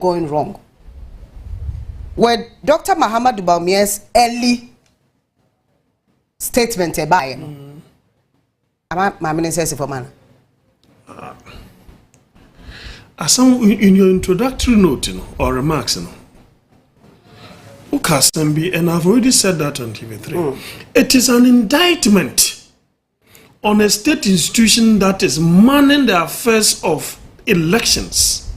going wrong? With Dr. Mahamudu Bawumia's early statement about him, my minister says for man. As in your introductory note, or remarks, and I've already said that on TV3. It is an indictment on a state institution that is manning the affairs of elections,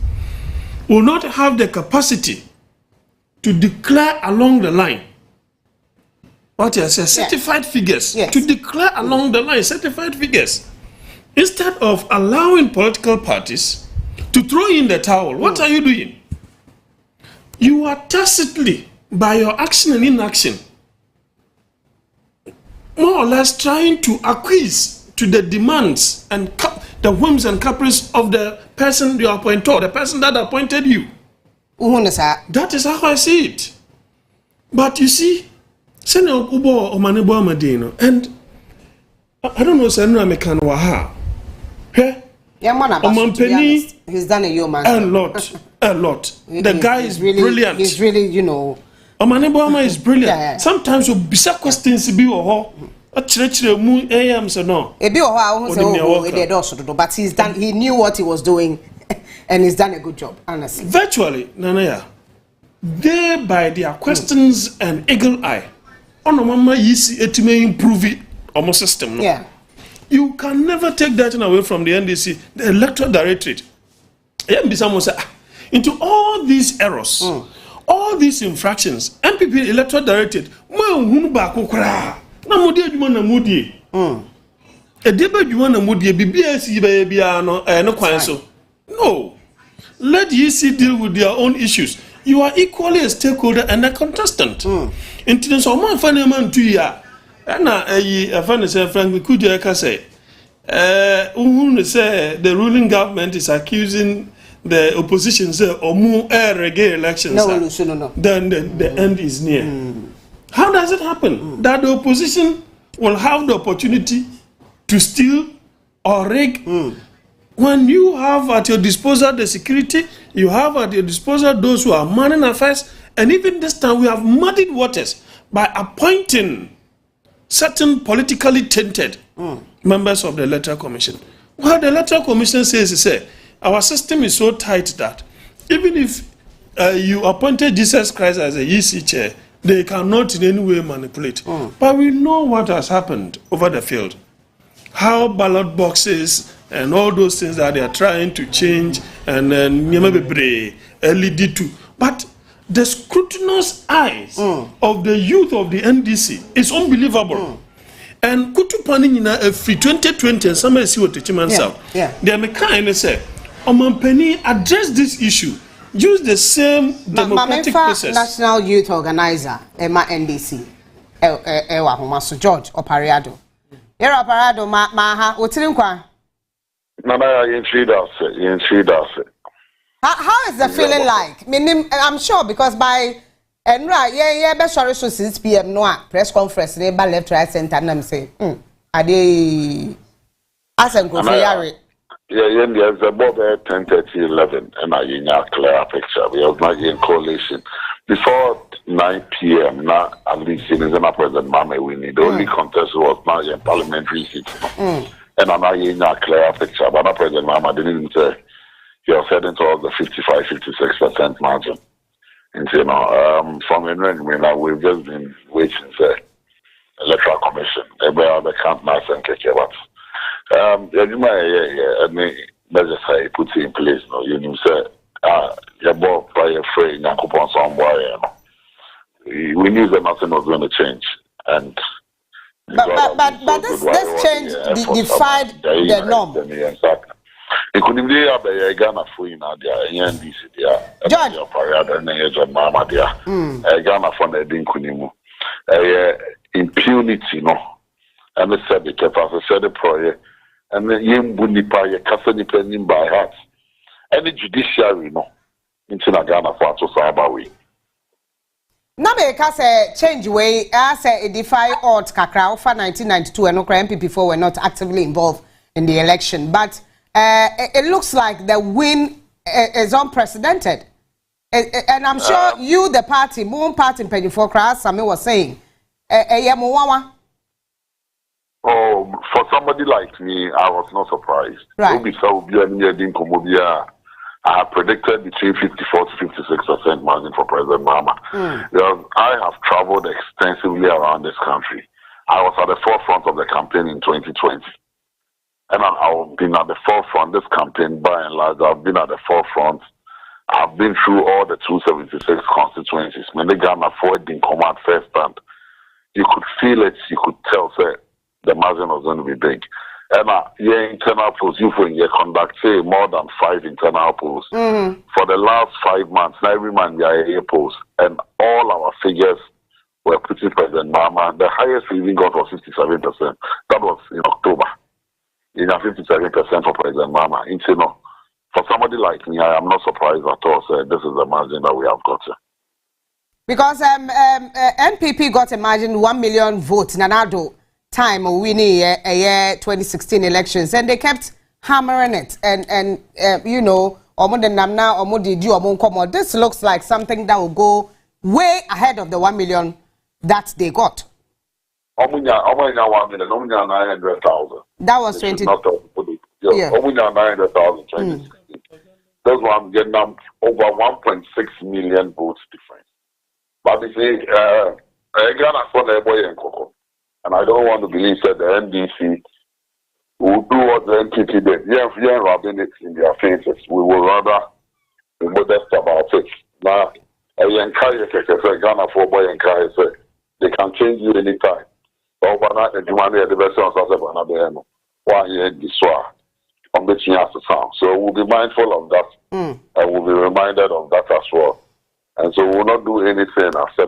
will not have the capacity to declare along the line what I say, certified figures, to declare along the line certified figures, instead of allowing political parties to throw in the towel. What are you doing? You are tacitly, by your action and inaction, more or less trying to acquiesce to the demands and the whims and caprices of the person you appointed, or the person that appointed you. That is how I see it. But you see, and I don't know, he's done a yeoman. A lot. The guy is really, brilliant. He's really, you know. Mahama is brilliant. Sometimes you be questions be or but he's done. He knew what he was doing, and he's done a good job. Honestly, virtually, Nanaya, they by their questions and eagle eye, on Mama, you see it may improve it almost system. No? Yeah, you can never take that away from the NDC, the electoral directorate. Into all these errors, all these infractions, MPP electoral directorate, no. Let the EC deal with their own issues. You are equally a stakeholder and a contestant. Into so man funny man 2 year. And I find Frank we could say the ruling government is accusing the opposition say or more reggae elections. No. Then the end is near. How does it happen that the opposition will have the opportunity to steal or rig when you have at your disposal the security, you have at your disposal those who are manning affairs, and even this time we have muddied waters by appointing certain politically tainted members of the Electoral Commission. What the Electoral Commission says is our system is so tight that even if you appointed Jesus Christ as a EC chair, they cannot in any way manipulate. But we know what has happened over the field. How ballot boxes and all those things that they are trying to change and then LED too. But the scrutinous eyes of the youth of the NDC is unbelievable. And Kutu Panina free 2020 and somebody see what the chairman said. They are kind say, Omampeni address this issue. Use the same democratic process. National Youth Organizer, Emma NDC, so George Opariado. Era Opariado, Maha, what's in kwa? How is the feeling like? I'm sure because by best sorry so 6 p.m. no press conference neighbor left right center and I'm say are they as and go there's about 10:30, 11 and I in a clear picture. We have not in coalition. Before 9 p.m. now at least in the President Mahama winning. The only contest was not in parliamentary seat. And I'm not in a clear picture. But not President Mahama didn't say he was heading towards the 55-56% margin. And from now we've just been waiting for Electoral Commission. They are can't mass and kick your butts. I mean, let's just say put it in place. You know, say, your boy play a free and coupon somewhere. We knew that nothing was going to change, and but this change defied the norm. It couldn't be a Ghana for you now, dear, NDC, dear, John Parada, and John Mahama, dear, Ghana for the Dinkunimu, impunity, no, and the said the capacity, said the project. And then you wouldn't buy a custody pending by heart. Any judiciary, no, into Ghana for to Sabawi. Now, because change way, as a defy odds, Kakra for 1992, and Okra MPP4 were not actively involved in the election. But it looks like the win is unprecedented. And I'm sure you, the party, Moon Party in Pennyfor Crass, Sammy was saying, oh, for somebody like me, I was not surprised. Right. I have predicted between 54 to 56% margin for President Mahama. Because I have traveled extensively around this country. I was at the forefront of the campaign in 2020. And I've been at the forefront, this campaign by and large, I've been at the forefront. I've been through all the 276 constituencies. When they got my forward in command first hand, you could feel it, you could tell, say, the margin was going to be big. And your internal polls, you conduct, say, more than 5 internal polls. For the last 5 months, now every man, you polls. And all our figures were putting President Mahama. The highest we even got was 57%. That was in October. You know, 57% for President Mahama. For somebody like me, I am not surprised at all. So this is the margin that we have got. Because NPP got a margin 1 million votes. Nanado time winning a 2016 elections, and they kept hammering it. And you know, this looks like something that will go way ahead of the 1 million that they got. That was 20. Yeah. 900,000. That's why I'm getting over 1.6 million votes difference. But they say, and I don't want to believe that the NDC will do what the NPP did. Yeah, rubbing it in their faces. We will rather be modest about it. Now, Ghana for boy and they can change you anytime. So we'll be mindful of that, and we'll be reminded of that as well. And so we'll not do anything after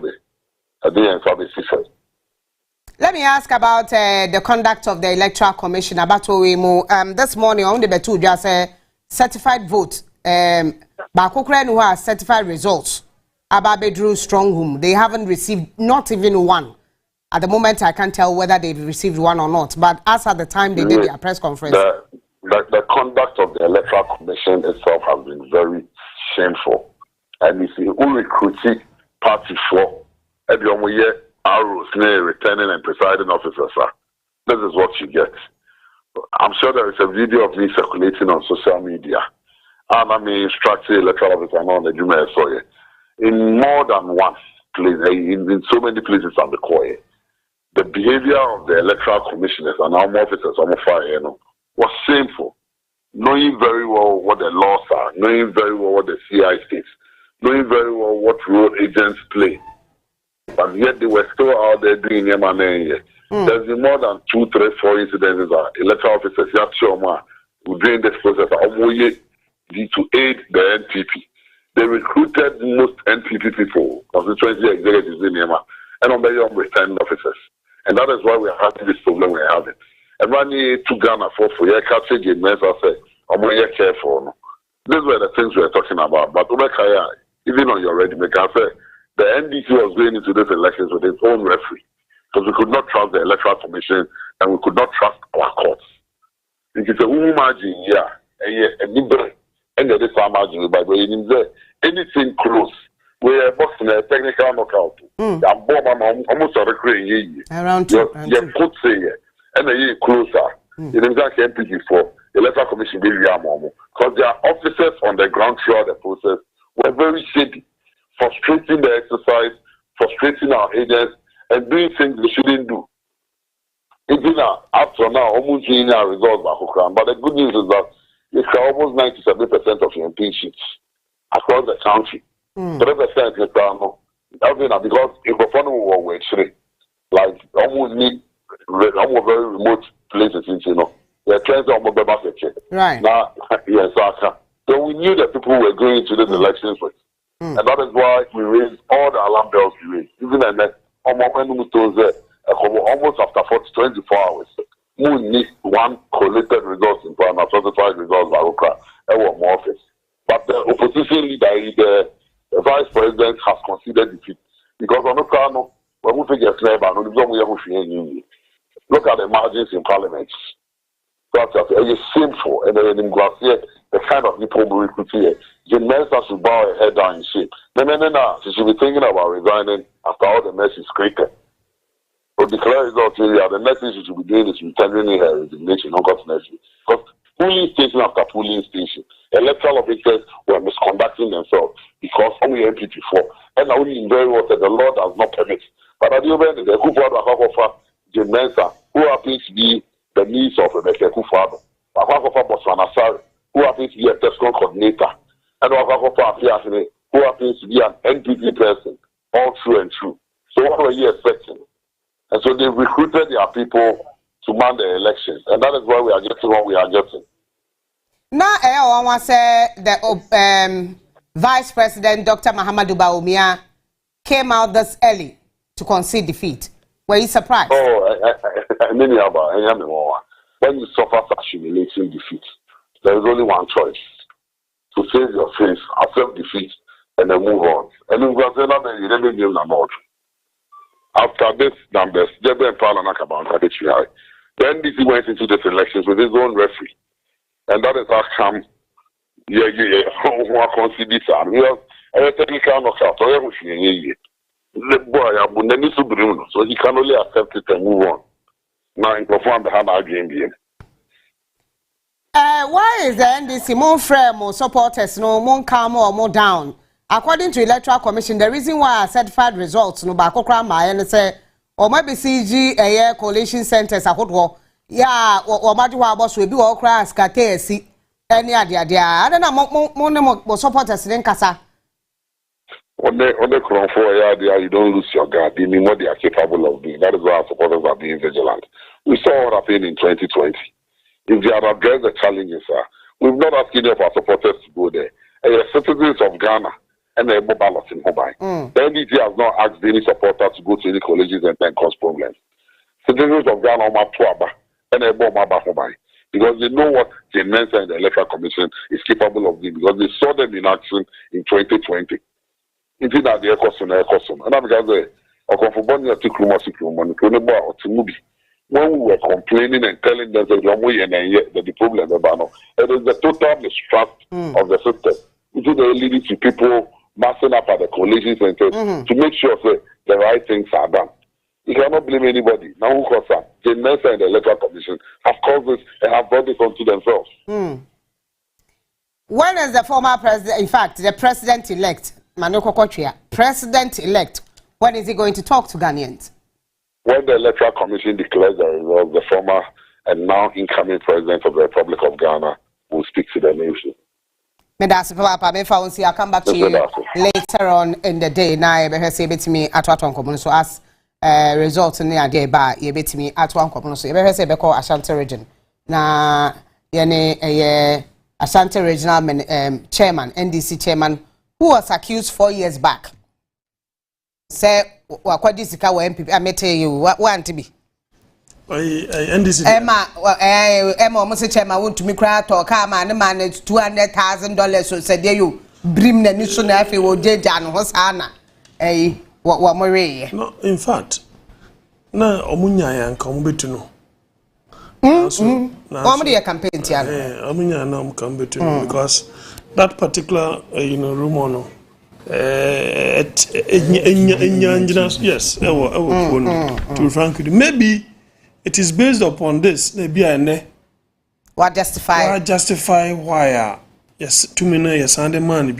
Let me ask about the conduct of the Electoral Commission. This morning, on the Betu just certified vote. Bakukren who has certified results about Bedru Strongham. They haven't received not even one. At the moment, I can't tell whether they've received one or not. But as at the time they did their press conference, the conduct of the Electoral Commission itself has been very shameful. And you see, who recruiting party for every year, arrows, returning and presiding officers. This is what you get. I'm sure there is a video of me circulating on social media. And I mean, instructing electoral officer on the Juma Soye. In more than one place, in so many places on the Koye, the behavior of the Electoral Commissioners and our officers on the fire, was shameful. Knowing very well what the laws are, knowing very well what the CI states, knowing very well what role agents play. But yet they were still out there doing M&A. There's been more than 2, 3, 4 incidents that electoral officers who during this process to aid the NPP. They recruited most NPP people, constituency executives in Yema, and on the young returning officers. And that is why we are having this problem we have it. And when you to Ghana for your catching game, I say, I'm more careful. These were the things we were talking about. But even on your ready, I say, the NDC was going into these elections with its own referee because we could not trust the Electoral Commission and we could not trust our courts. It is a margin, and there is a margin, but anything close, we are boxing a technical knockout. Almost a recreation. Around 2. You could say, and a year closer. In exact MPG for the Electoral Commission, because their officers on the ground throughout the process were very shady, frustrating the exercise, frustrating our agents, and doing things they shouldn't do. Even after now, almost getting our results back. But the good news is that it's almost 97% of your MP sheets across the country. 3% is because if the fund were actually like almost very remote places, they're trying to right now. Yes, so we knew that people were going into these elections with. And that is why we raised all the alarm bells we raised. Even then, almost after 24 hours, we need one collated results in Ghana, certified results by Okra, and one more office. But the opposition leader, the vice president, has conceded defeat. Because on Okra, when we figure look at the margins in parliament. That's shameful. And then in Gracia, the kind of people we recruit here, the minister should bow her head down in shame. No. She should be thinking about resigning after all the mess is created. To declare results area, the next thing she should be doing is returning her resignation on God's mercy. Because polling station after polling station, electoral officials were misconducting themselves because only MP before. And now we very well that the law does not permit. But at the end of the Kufuor the Mensa, who happens to be the niece of Rebecca Kufuor, who happens to be a TESCOM coordinator, and who happens to be an NPP person, all true and true. So what were you expecting? And so they recruited their people to man the elections. And that is why we are getting what we are getting. Now, I want to say the Vice President Dr Mahamudu Bawumia came out this early to concede defeat. Were you surprised? Oh, I mean, when you suffer such humiliating defeat, there is only one choice: to save your face, accept defeat, and then move on. And in Brazil, you never give them out. After this numbers, the NDC went into these elections with his own referee. And that is how come concedes. A technical knockout, the boy, so he can only accept it and move on. Now, in perform the hand again. Why is the NDC more frame or supporters no more calm or more down? According to Electoral Commission, the reason why I certified results no ba kokra ma and say or maybe CG coalition centers ahodwo ya o madu wa boss we bi o kra skate si any adia I don't know mo supporters in kasa on the crown for you don't lose your guard. They mean what they are capable of doing. That is why our supporters are being vigilant. We saw what happened in 2020. If they had addressed the challenges, we've not asked any of our supporters to go there. Citizens of Ghana and the mobile in mobile. The NDC has not asked any supporter to go to any colleges and then cause problems. Citizens of Ghana and the mobile because they know what the Mensa and the Electoral Commission is capable of doing because they saw them in action in 2020. Into that the custom. And that's because when we were complaining and telling them that the problem about it is the total mistrust of the system. It is leading to people massing up at the coalition centers to make sure that the right things are done. You cannot blame anybody. Now who caused that? The Mensa and the Electoral Commission have caused this and have brought this onto themselves. When is the former president, in fact, the president-elect, Manoko Kochia, president-elect, when is he going to talk to Ghanaians? When the Electoral Commission declares the results, the former and now incoming president of the Republic of Ghana will speak to the nation. I'll come back to you later on in the day. Now, I say bit me at what one so as results in the idea by ye bit me at one commun. So you say because Ashanti region. Na yene Ashanti regional chairman, NDC chairman, who was accused 4 years back. Say what this ka MPP I met you want to be NDC Emma almost chairman want to me cry talk man manage $200,000 so said you brim the new soon if you will jan hosana what more no in fact na omunya ya nka omubetu no so campaign tiano omunya na omkambetu because that particular rumor no yes to be frank with you. Maybe it is based upon this maybe I what justify why yes to me yes and the man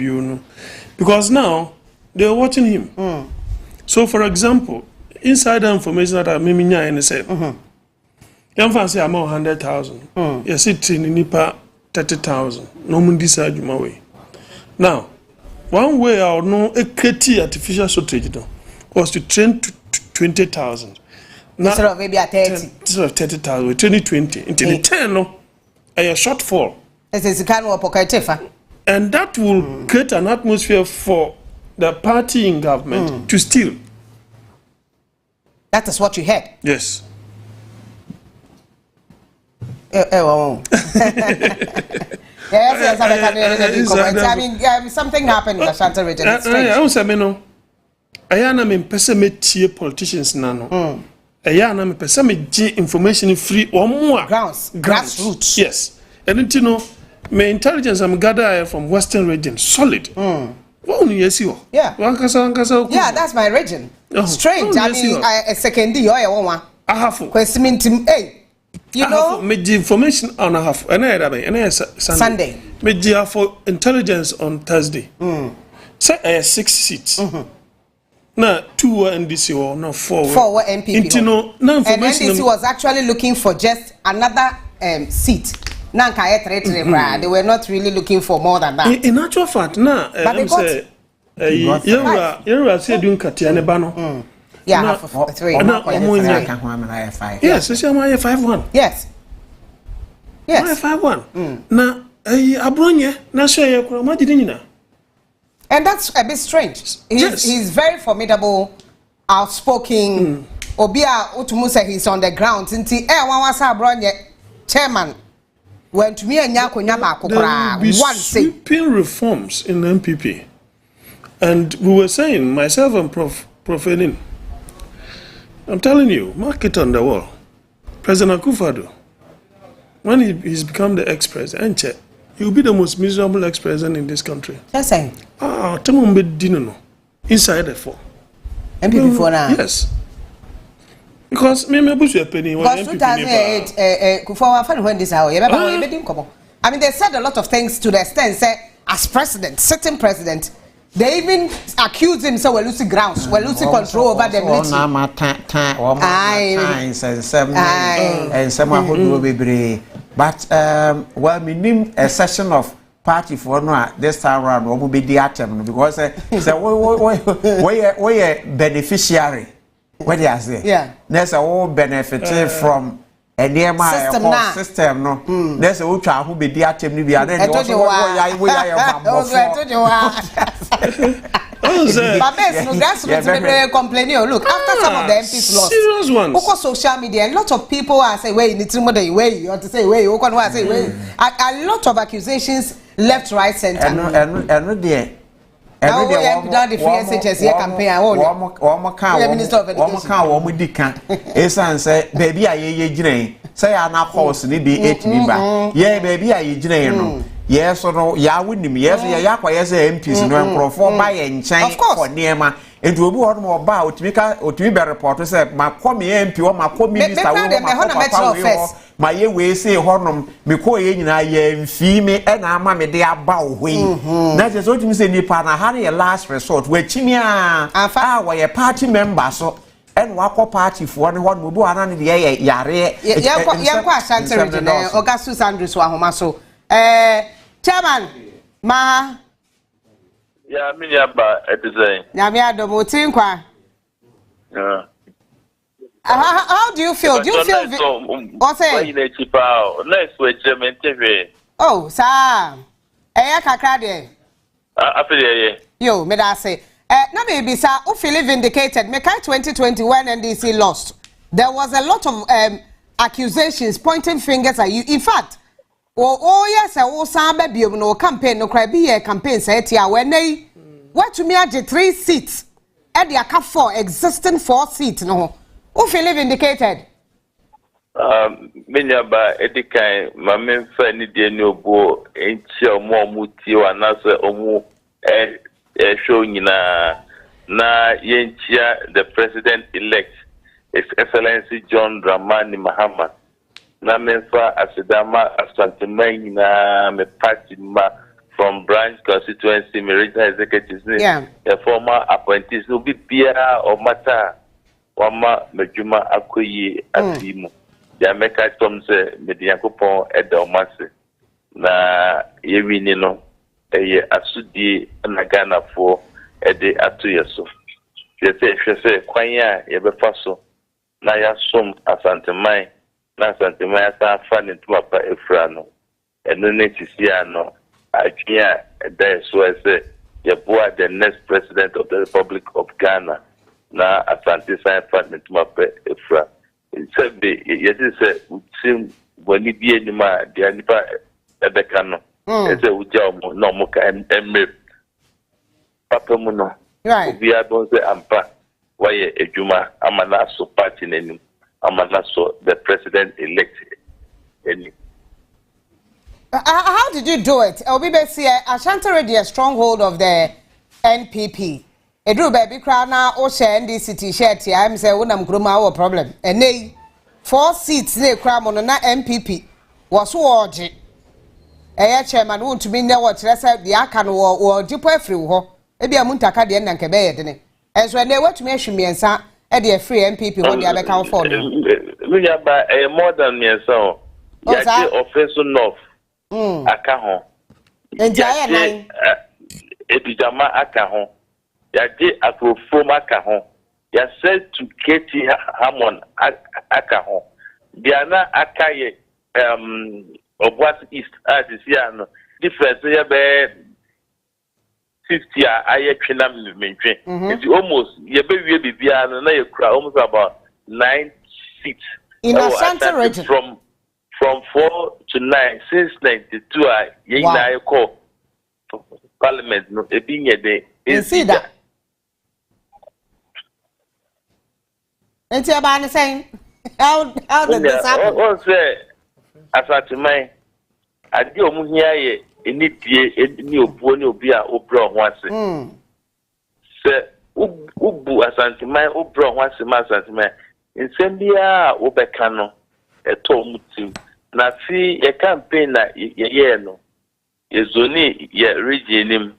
because now they are watching him so for example insider information that I miminya and say young fancy amount 100,000 yes it's in nipa 30,000 no mun decide my way now one way or no a create artificial shortage was to train to 20,000 instead of maybe at 30 instead of 30,000 with 2020 until the 10 no a shortfall and that will create an atmosphere for the party in government to steal. That is what you heard. Yes. Yes, I mean, something happened in the Ashanti region. I don't say no. I am a person politicians nano. I am a person information free or more grassroots. Yes, and you know, my intelligence I'm gathered from Western region solid. Yeah. Yeah, that's my region. Strange. I mean, a second D or one. I have question. Hey, you know, made information on a half and Sunday. Made for intelligence on Thursday. Say 6 seats. Now 2 were NDC or no 4 were MPP. And NDC was actually looking for just another seat. They were not really looking for more than that. In actual fact, now but they got you said doing Katiane Bano. Yeah, 3. Yes, it's 5-1. Yes. Yes. 5-1. Now, Abronya, na share your and that's a bit strange. He's very formidable, outspoken. Obia Utumusa, he's on the ground. Since Abronya chairman went to me and Yako Nyama one sweeping reforms in the MPP. And we were saying, myself and Prof Edin, I'm telling you, mark it on the wall. President Akufo-Addo, when he's become the ex-president, he will be the most miserable ex-president in this country. Just saying. Temumbe Dino, inside the 4. MPP 4 now? Yes. Because me push a penny. Because 2008, Kufuor when this hour, I mean, they said a lot of things to the extent, say, as president, sitting president, they even accused him, so we're losing grounds, we're losing control over the military. And someone who will be. But well, we need a session of party for no this time around. What will be the atom because we are beneficiary. What do you say? Yeah. There's a whole benefit from a nearby system. No, there's a ultra who be the atom. We are then also we are complaining. Look, after some of the MPs lost, serious ones. Over social media, a lot of people are saying, "Wait, it's more than way." You have to say, "Wait, you can say wait." A lot of accusations, left, right, center. And there. Now we have done the free SHS here campaign. One say, baby, I say, I'm not horse, need be 8 nimba. Yeah, baby, I no. Yes or no, ya wouldn't me. Yes, yes, MPs no perform by and change for Nema. It will be one more about Mika or to be reporter said, my coming MP or my minister, my ye way say Hornum, Miko in I female and our mammy they are bow wing. That is what you say, Nipana, Harry, a last resort where Chimia and far a party member so. And walk party for one will go on the yare. Augustus Andrews Wahomaso. Chairman, Ma. Yeah, I mean, at the same. Yamiado Motinkwa. How do you feel? Do you feel what's it? Oh, sir. Kakade. I feel Yo, me da say. Na baby, sir, who feel vindicated? Me 2021 NDC lost. There was a lot of accusations pointing fingers at you. In fact, yes, baby, no campaign, no cry be a campaign, say, when they what to me at 3 seats, and the account 4 existing 4 seats, no. Who feel vindicated? Many about Edikai, my main friend, no bo, ain't your more muti or another or showing na yenchia the president elect, His Excellency John Dramani Mahama. Na menfa asidama asantemai na me party ma from branch constituency me regional executives the former appointees no be bia or matter wama mejuma akoyi asimu ya meka tom se me de yakopon edomase na yewini no eye asudi na Ghana for ede atoyeso hwese kwanya ye befa so na ya som asantemai na santima sa fa ne tuma pa efrano eno ne tisiano ajia da so ese ye boa the next president of the Republic of Ghana na asante sa fa ne tuma pa efra sebe ye se utim boni bi enima de anipa ebeka no ese uja mo no mo ka emre papa mu no right obi adon se ampa waye ejuma amana so party nenim amana so the president elect any How did you do it? Obibesi, Ashanti Radio, a stronghold of the NPP. Edru baby crowd now, or share NDC t-shirt here. I'm saying, when I'm growing our problem. And they 4 seats, they cram on na NPP. Was wargy. A chairman won't to be there what let's have the Akan or Jipo free ho. Maybe a muntaka the end and Cabay. As when they were to mention me and sa, a free NPP when they have account for them. We are by a more than me and so. Yaki offensive north. Akaho. And Jaya Epijama Akaho. Yadi Afro-From Akaho. Ya said to Katie Hammond Akaho. Diana Akaye, Obwas East, as is here, difference here by 50 I mention. It's almost, you be almost about 9 seats. In Ashanti region. From 4 to 9, since 92, I call Parliament, no, a being a day. You see that? And you're about to say, how did this happen? One say, as at my, I do here, in it, new pony beer, Obra once. Sir, Ubu Asantima, Obra once a month at my, in Sambia, Obecano, a tom to. Na see a campaign na ye no. Ye zoni ye region him.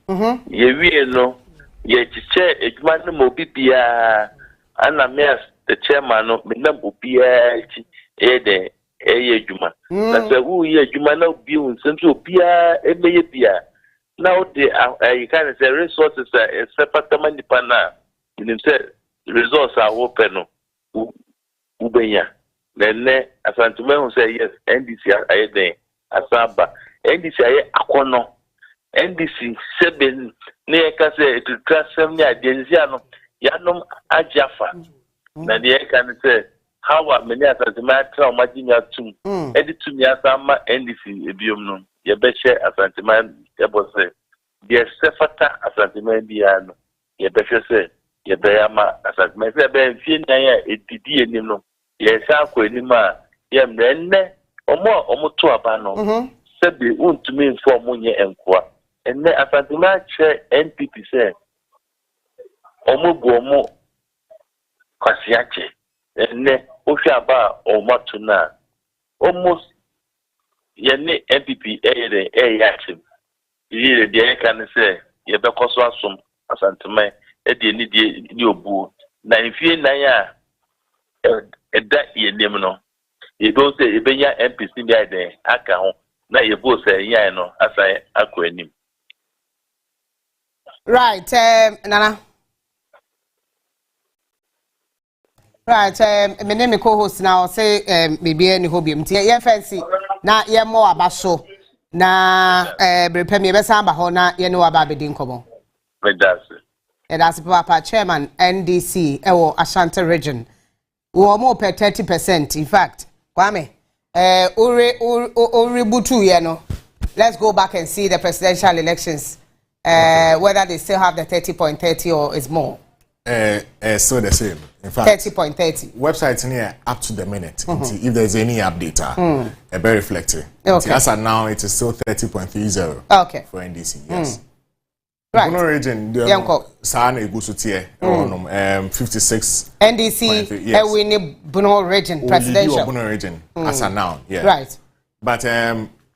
Ye we no. Ye chiche ejuma no mo bibia. Ana me as the chairman no me nam obia chi e de ye ejuma. Na se wu ye ejuma na obi unsem so obia e me ye bia. Now the you can say resources are separate nipa na. You say resources are open no. Ubenya. Then Asantuma who say yes, NDC aye den Asaba. NDC aye akono. NDC seben ne ka say to transfer me agency no yanom ajafa. Na ne ka say how many Asantuma try majinya tum. Editum ya sama NDC ebiom no. Ye be share Asantuma e bo say the sefata Asantuma bia no. Ye be say ye be ama Asantuma say be mfie nan ya edidi enim no. Yes, I could ma yem nene omo to abano. Said the un to me for money and qua. And then after the match NPP say omo buomo kwasiache. And then Oshaba or Matuna almost yene NPP yachim. You can say ye be koswasum asantime e de ni obu. Na ifie na ya that ye name no. You don't say you be ya NPC there aka na you both say ya no as I akwenim. Right, Nana. Right, my name is co-host now. Say, maybe any hobby. Yeah, fancy. Na ye more about so. Na prepare me best amba hona ye know about bedin komo. And that's Papa Chairman NDC ewo Ashanti region. We are more per 30%. In fact, Kwame, uri butu ye no. Let's go back and see the presidential elections. Whether they still have the 30.30 or is more. Still the same. In fact, 30.30. Websites in here up to the minute. If there's any update, very reflective. Okay. As of now, it is still 30.30. Okay. For NDC. Yes. Right. Bono region, the Sana Egusutie, 56. NDC, yes. We need Bono region presidential. Bono region as of now, yeah. Right. But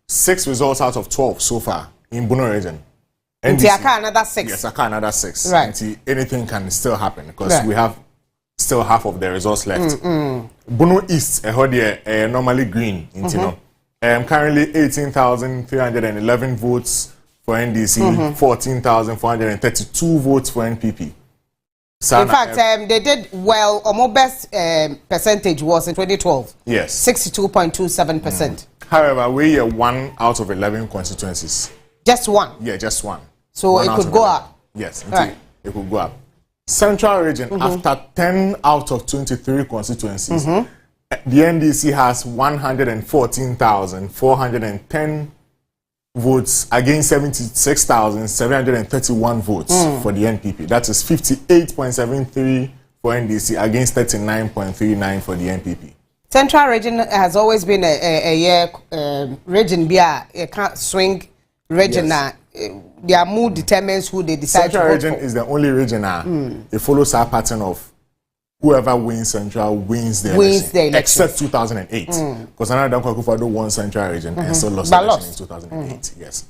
6 results out of 12 so far in Bono region. NDC, another 6. Yes, another 6. Right. Until anything can still happen because we have still half of the results left. Bono East, normally green. Currently 18,311 votes for NDC, 14,432 votes for NPP. In fact, they did well. Our best percentage was in 2012. Yes. 62.27%. However, we are 1 out of 11 constituencies. Just one? Yeah, just one. So it could go up? Yes, right. It could go up. Central region, after 10 out of 23 constituencies, the NDC has 114,410 votes against 76,731 votes for the NPP. That is 58.73 for NDC against 39.39 for the NPP. Central region has always been a region a can't swing region. Yes. Their mood determines who they decide Central to vote region for. is the only region it follows our pattern of whoever wins Central wins the election. Except 2008. Because another Dankwa won Central region and still lost the election in 2008. Yes.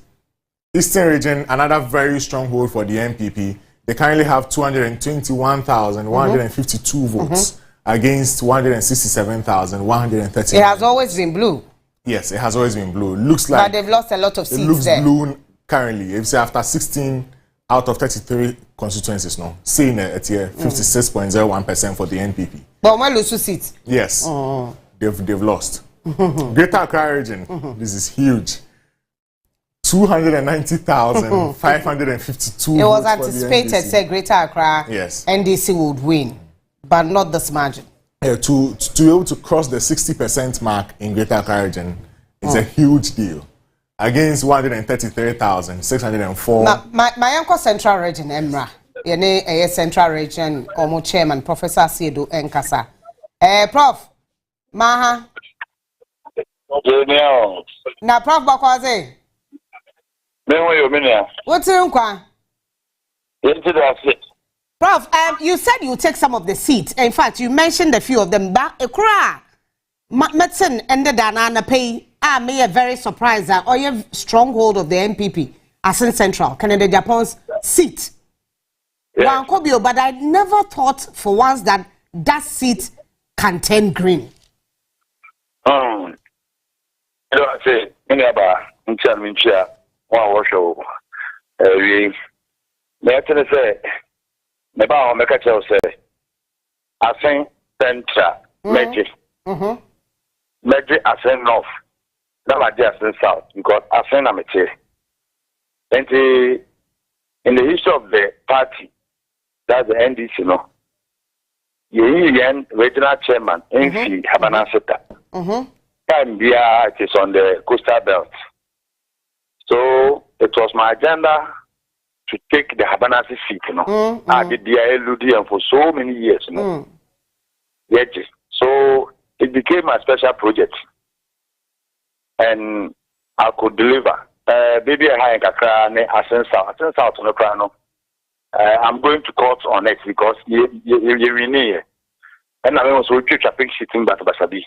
Eastern region, another very strong hold for the MPP. They currently have 221,152 votes against 167,130. It has always been blue. Yes, it has always been blue. Looks like but they've lost a lot of seats. It looks there. blue currently. If you say after 16 out of 33 constituencies now, seeing it here 56.01% for the NPP. But when lose seats? Yes. They've lost. Greater Accra region, this is huge. 290,552. It was anticipated, say Greater Accra, yes, NDC would win, but not this margin. Yeah, to be able to cross the 60% mark in Greater Accra region is a huge deal. Against 133,604. Now, my uncle Central Region, Emra, a Central Region, Omo Chairman, Professor Siedo Nkasa. Prof, Maha. Na Prof Bakwaze. What's your Prof, you said you take some of the seats. In fact, you mentioned a few of them. Ekura, medicine ended Danana pay. May a very surprised that or you stronghold of the MPP as in Central Canada Japan's seat. Yes. But I never thought for once that seat can turn green. You know, I say, many about Mincha, one show. We may say, Neba Mekacho say, I think Central, Magic, Magic, I say North. Not just in South, because I think I'm a chair. And in the history of the party, that's the NDC, no. Regional chairman, NC, Habana Seta. It is on the coastal belt. So it was my agenda to take the Habana seat, you know. I did the LUDM for so many years, you know. So it became a special project. And I could deliver. Baby, I South on the crown. I'm going to court on it because you're near. And I also teach a pink sitting back to Basabi.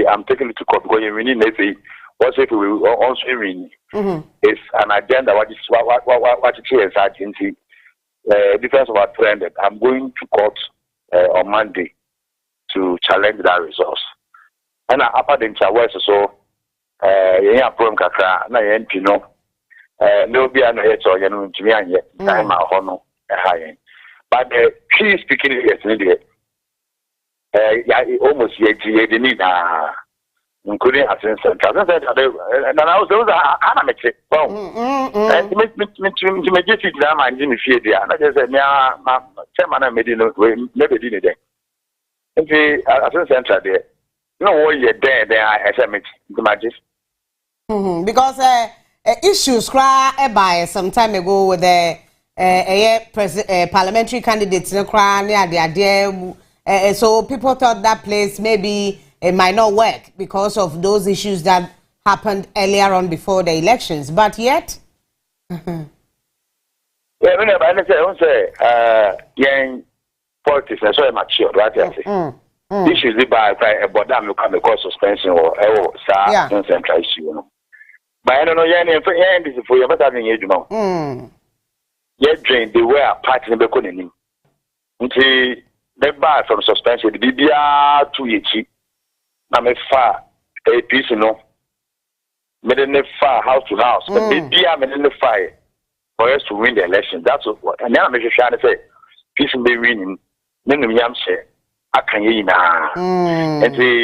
I'm taking it to court because you're in Navy. What's if we will also ring? It's an agenda. What it is, agency. Difference of our trend. I'm going to court on Monday to challenge that resource. And I upper the West so. Yeah, problem kakra na yen pino no be an head or yenu ntimi anye time a ho no hayen but the key speaking is in there almost ye the need including assistance central and I was ana me check well me get it na man me fie dia na just say me chairman na me di no maybe di there if assistance central there no way there I submit the magic. Because issues cry by some time ago with the parliamentary candidates in the so people thought that place maybe it might not work because of those issues that happened earlier on before the elections, but yet yeah, I say young politics are so mature, right? Issues by but that will come across suspension or central issue, you know. But I don't know, this is for your better than you. Yet, drain the way a party in the economy. Until the bar from suspension, the BBR 280. I'm a far a piece, you know. Made in the far house to house, but BBR made in the fire for us to win the election. That's what, and now I'm trying to say, peace and be winning. Then the Yam say. And the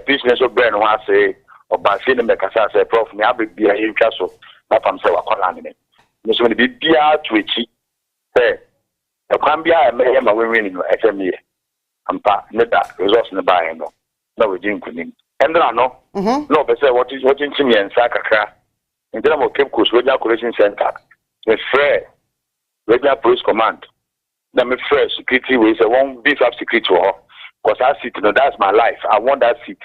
business of brand was say or by seeing the Cassa say, Prof, me, I'll be a castle, not from Sawa Colani. Miss when the BBR to it, say, a Cambia, I may have a winning SME. I'm part, not that resource in the buy, no, we didn't. And then I know, no, but say what is watching to me and Sakakra, in terms of Cape Coast Radio Collection Center, the Fair Radio Police Command. Then my first security was a one beef up security war. because that seat, that's my life. I want that seat.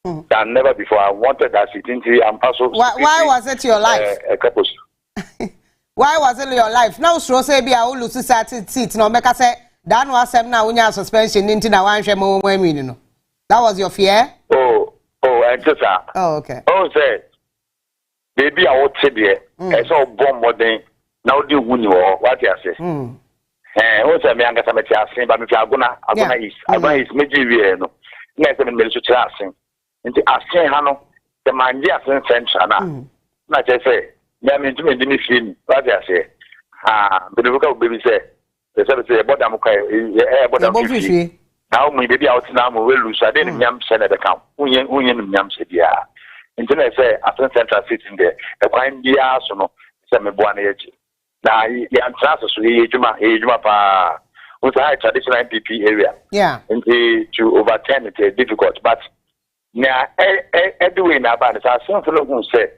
Than never before. I wanted that seat. I'm also. Why was it your life? Why was it your life? Now, so say be a lose seat. No, make us say that was some now when you suspension into the one shame moment. That was your fear? Oh, and just oh, okay. Oh, say, baby, I would say there. I saw bomb more than now. Do you know what you say? What's a man got some saying, but if I'm gonna is maybe no. Next time, I'm saying, into a saying, Hano, the man, yes, and Central. Not just say, I mean, to me, didn't feel what I say. But the local baby say, the service say, but I'm okay, but I'm now, maybe out now, we will lose. I didn't yam send at the camp. Union yam said, yeah. Internet say, after Central sitting there, the quine be asked, no, some one age. Now, the answers to Ejuma pa with a high traditional MPP area. Yeah. And to overturn it is difficult. But now, everywhere now, but it's a simple who say,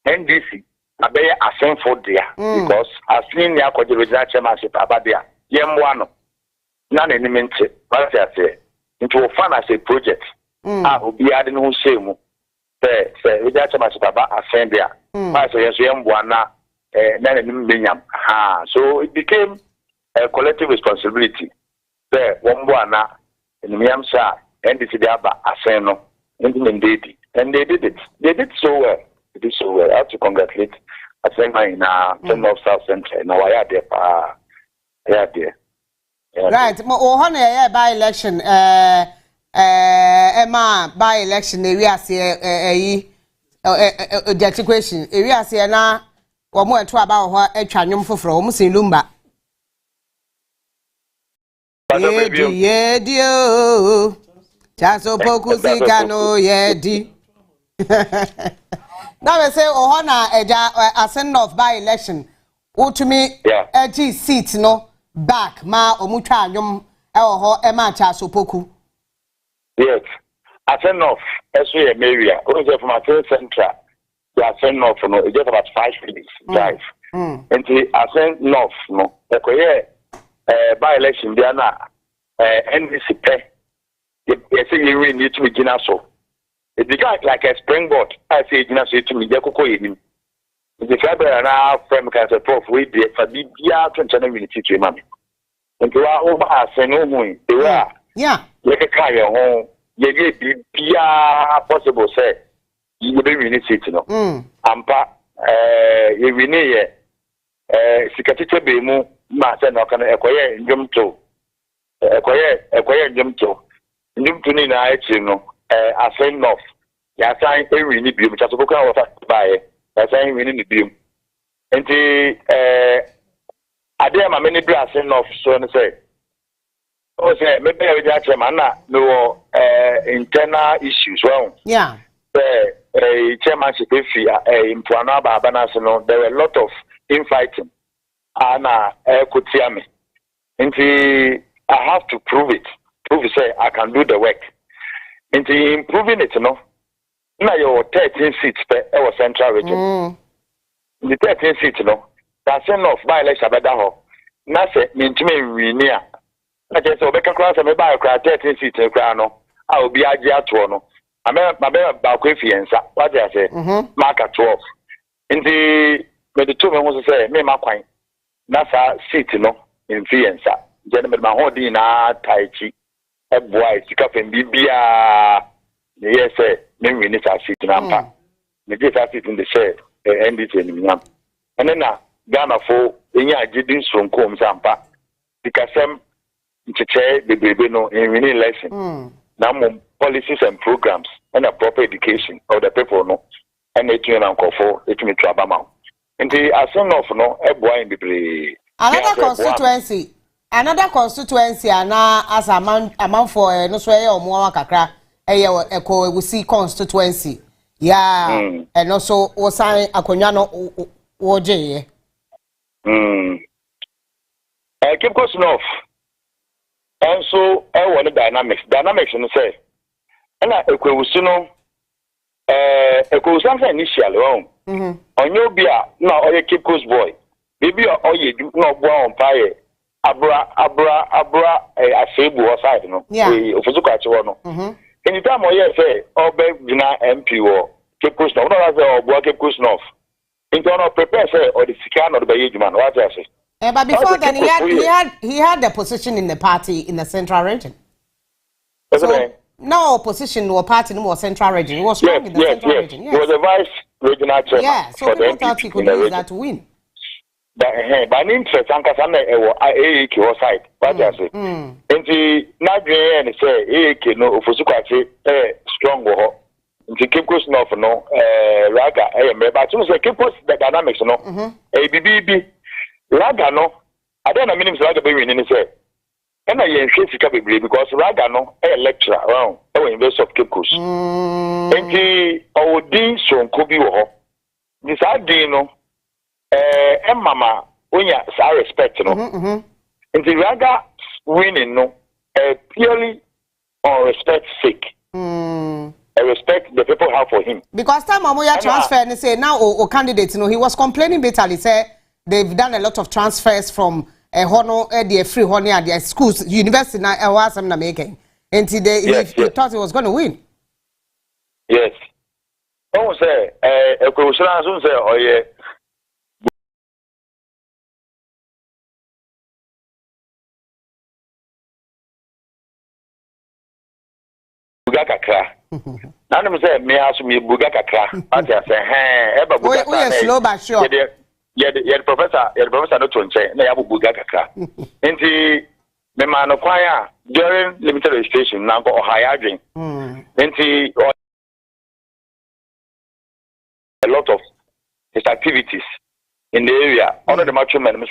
NDC, I bear a same for there because I've seen the Aqua chairmanship about there. Yem none any minute, what I say, into a fun as a project. I will be adding who say, say, with that chairmanship about a send there. I say, yes, Yem Buana, so it became a collective responsibility. There, one Buana, and Miamsa, and the Sidaba, Aseno, and they did it. They did so well. They did so well. I have to congratulate Asema in North South Central. Now I had there. Right, by election, Emma by election, area say the situation, area say na or more to about what a chanyum for from Lumba. Yeah, dear. Chaso Pokusi Cano, yeah, di. Now I say, a send off by election. Who to me, a seat, no. Back ma omucha nyom ho ema cha sopoku. Yes, I send off SWA area. Also from my central, they are send off no, it's just about 5 minutes drive. And I send off no. The by election they are na NDC pay. They say you really need to be so. It began like a springboard. I say say to me, they could in. The fiber and our friend can support with the Fabia to channel unity to mommy. And you are over us and no more. You are, like a car home. You get the possible say you will be in city. No, Ampa, you will need Sikatita Bemu, Master, no can acquire in Jumto. Acquire Jumto. Jumtuni, I know, I send off. Ya sign every need you, which has spoken of by. That's why we need the beam. And I dare my many brass enough, so and say. Oh, say, maybe I will actually no internal issues. Well, yeah. A chairmanship in Puanaba, Banasino, there were a lot of infighting. Anna could hear me. And I have to prove it. Prove it, say, I can do the work. And improving it, you know. Now your 13 seats per our central region. The 13 seats, no. That's enough by election Badaho. Nasa mean to me, we near. I just obey across a buy a 13 seats in Crano. I will be a Giatuano. I may my bear about Quifianza. What I say, mark at 12. In the two men was say, me, my quine. Nasa seat, no, in Fianza. Gentlemen, my whole dinner, Tai Chi, a boy, Sikap and Bibia. Yes, sir. Maybe we need to sit in Ampa. We just have it in the shade, and it's in Yam. And then Ghana for any ideas from Combs Ampa. Because some chair the baby no in any lesson. Now, policies and programs and a proper education of the people no. And it will uncle for it may trouble amount. And the assumption of no, a boy in the another constituency, and now as a man for no sway or more kakra. We see constituency, and also we sign a conyano OJ. Keep going off. And so I want the dynamics. Dynamics, and say, and I will soon know. Something initially wrong. On your beer, no, or you keep close boy. Maybe or you do not go on fire. abra asebu side no ofusuko achewo no anytime oye say obe gina MP wo Cape Coast no say obo Cape Coast North into no prepare say or the sika no the bayejuma what I say but before then he had the position in the party in the central region. So, no position or party no more central region. He was strong in the central region. Yes. He was a vice regional chairman. Yeah, so people thought he could use that to win. But interest ankasana ewo AAK side what I say nti na dwen and say AAK no ofosukwache strong wo nti Cape Coast North no raga member but say Cape Coast the dynamics no BBB raga no I don't know meaning raga be win ni say na ye hwe sika bebre because raga no lecturer around University of Cape Coast nti odin sonko bi wo ho ni sa din no mama onya sa respect no nti raga winning no purely on respect sake respect the people have for him because time omoya transfer and say now o candidate he was complaining bitterly say they've done a lot of transfers from hono the free honey at their schools university na wasam na making nti he thought he was going to win. Yes oh say ekosura so say oye kakra na me say me aso me buga kakra ati say eba buga we slow but sure the professor no to nche na ya buga kakra nti me ma no kwan a during limited registration na go higher adwen nti a lot of his activities in the area under the macho men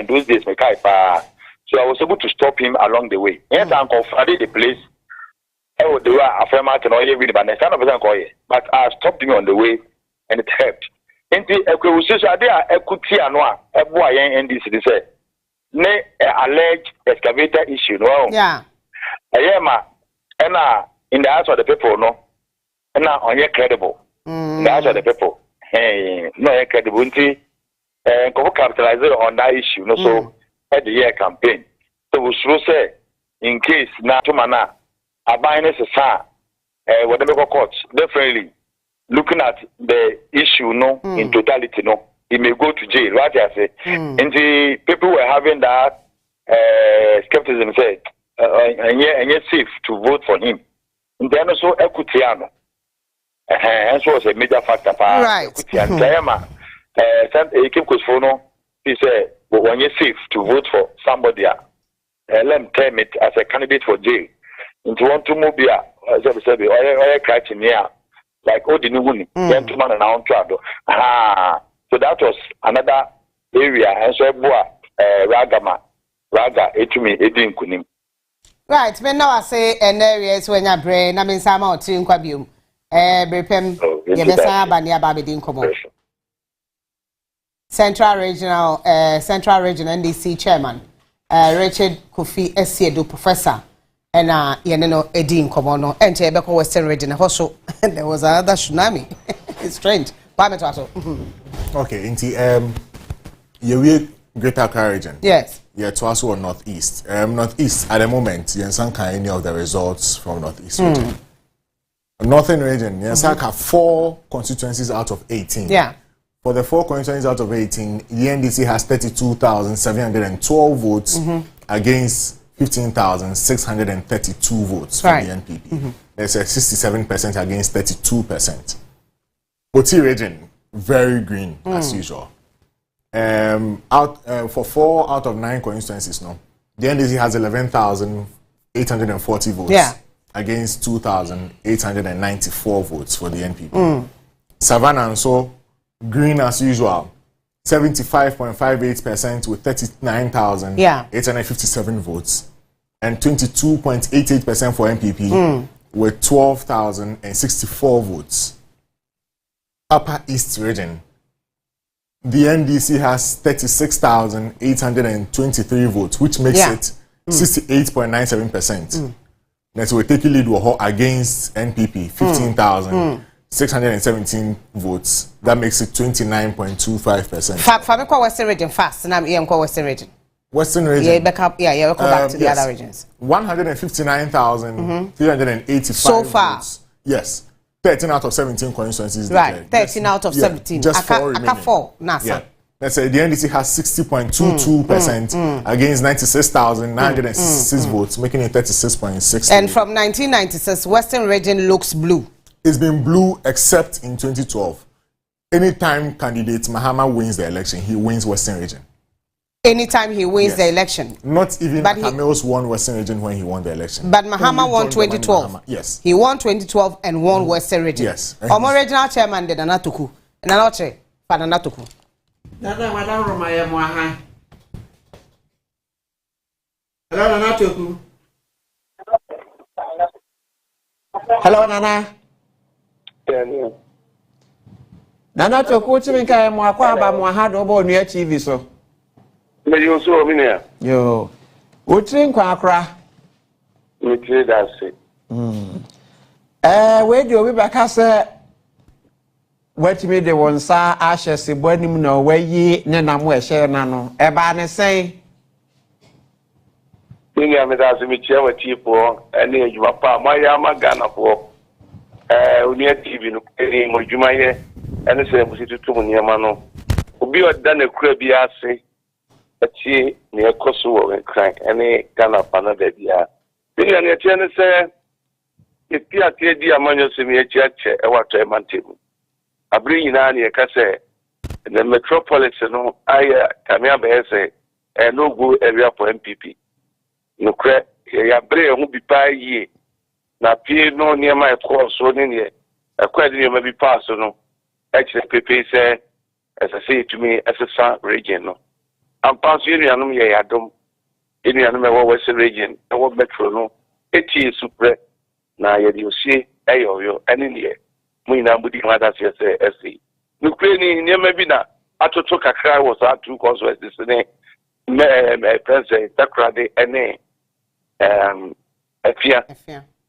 those days me kai pa so I was able to stop him along the way yes I confronted the place. Oh, they were affirmative or really but I stopped him on the way and it helped. Inti ekwusiso ade a ekuti ano a ebo ayen NDC dey say ne alleged excavator issue no. Yeah. Ayema na in the eyes of the people no na onye credible. In the eyes of the people. No credible nti go capitalize on that issue no so at the year campaign. So we should say in case na to mana abaining sa whatever court definitely looking at the issue no in totality no he may go to jail right I say and the people were having that skepticism said and yet safe to vote for him and then also equity ano and so was a major factor right equity and Tayama Cape Coast for no he said but when you're safe to vote for somebody let him term it as a candidate for jail into one to move here as I said or cracking here like Odinuguni gentleman and on trado so that was another area and so raga etumi edin kunim right but now I say an areas when your brain I mean some out in kwabium brepem ye besa abani ababedin komo Central Regional NDC chairman Richard Kofi Esiedu professor and you know Edin Komono and Chebeko Western Region also there was another tsunami. It's strange. Okay, inti you Greater Accra region. Yes. Yeah, to also northeast. Northeast at the moment, you can't any of the results from northeast region. Northern region, you have 4 constituencies out of 18. Yeah. For the 4 constituencies out of 18, NDC has 32,712 votes against 15,632 votes for the NPP. There's a 67% against 32%. Oti region, very green as usual. For 4 out of 9 constituencies, no, the NDC has 11,840 votes against 2,894 votes for the NPP. Savannah and so green as usual. 75.58% with 39,857 votes, and 22.88% for NPP with 12,064 votes. Upper East region, the NDC has 36,823 votes, which makes it 68.97%. That's we take a lead against NPP, 15,617 votes. That makes it 29.25%. Fabiko Western region fast, and I'm Western region. Western region. Yeah, back up. Yeah, we'll come back to the other regions. 159,385 so far. votes. Yes. 13 out of 17 constituencies. Right. 13 out of 17. Just 4 remaining. NASA. Yeah. Let's say the NDC has 60.22% against 96,966 votes, making it 36.6%. And from 1996, Western region looks blue. It's been blue except in 2012. Anytime candidate Mahama wins the election, he wins Western region. Anytime he wins the election. Not even Camille's won Western region when he won the election. But Mahama won 2012. Yes. He won 2012 and won Western region. Yes. Omo regional chairman de Nanatuku. Nanoche Fananatuku. Nana Madam Romaya Moaha. Hello, Nanatuku. Hello, Nana. Yeah. Nanatuku, Chiminka Moakwa Moaha Dobo near TV so. You so many. Yo, Utrin Quakra. We trade that say. Where do we back as what me the one sa ashes si bonim no where ye nenamwe share nano. Ebane say. Thing I made as me chair with people and you are pa my yama Ghana for near TV no any more Jumaye and the same to Muniamano. Ubi or done a crabby assay. Achi near Kosovo and crank any Ghana Pana baby. Then you say, if you are dear man, you me a church, a water man table. I bring in Annie Casse, the metropolitan, I come here, say, and no good area for MPP. No crack, ya bray who be by ye. Now, peer no near my course, so in here. A question may be personal. Actually, Pepe say, as I say to me, as a son region. I'm passing in Anum Yadum, in the Western region, and what metro no, 80 super. Now, you see, Ayo, and in here, we now putting others here say, SC. Ukraine, near maybe not. I took a cry was out to cause this name, President Takrade, and a fear.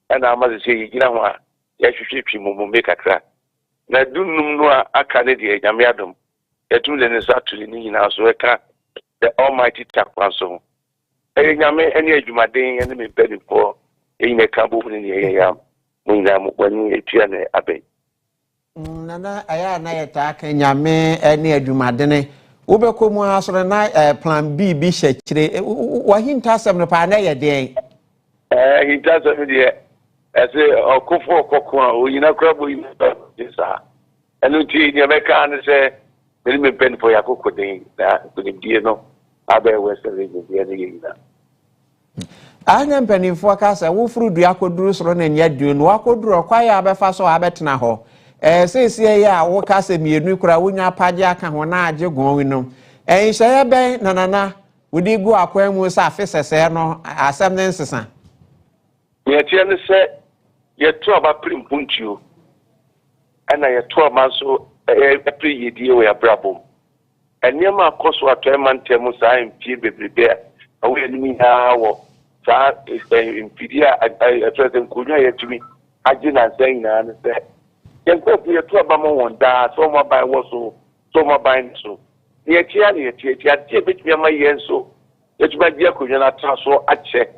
And I must say, you know what, yes, you should make a cry. Now, do no, I can't get Yamiadum. You're doing this actually, now, so I can't. The Almighty Takwaso. Any Jumadin enemy bedding for in a cabo in the AM when you tiane abbey. Nana, I am not attacking Yame any Jumadene. Ubecomo as a night plan B Bishop. Why he does some panaya day? He does a as a Kufo Cocoa, you know, crab in this. And Lucy, the American say, let me pen for your cocoa day that could be no. Western region, the other. I am penny forecast a wolf fruit Yakodrus run and yet do no could draw quite a faso abetnaho. Says ya, walk as a mere nucra, winya padiaca, when I do going no. And shall be nana, would you go aquam with a face as no, as some dances? Yet, you said, you're 12 about prim punchu, and I 12 months so every year we are brabo. And near my course, what I man tell us I am P. Bear. Away me how that is in Pedia. I present could not to me. I did not say, and said, Yes, we are 12 one that so much by was so much by so. Near Tiani, I bit me my yen so. It's my dear could not transfer a check.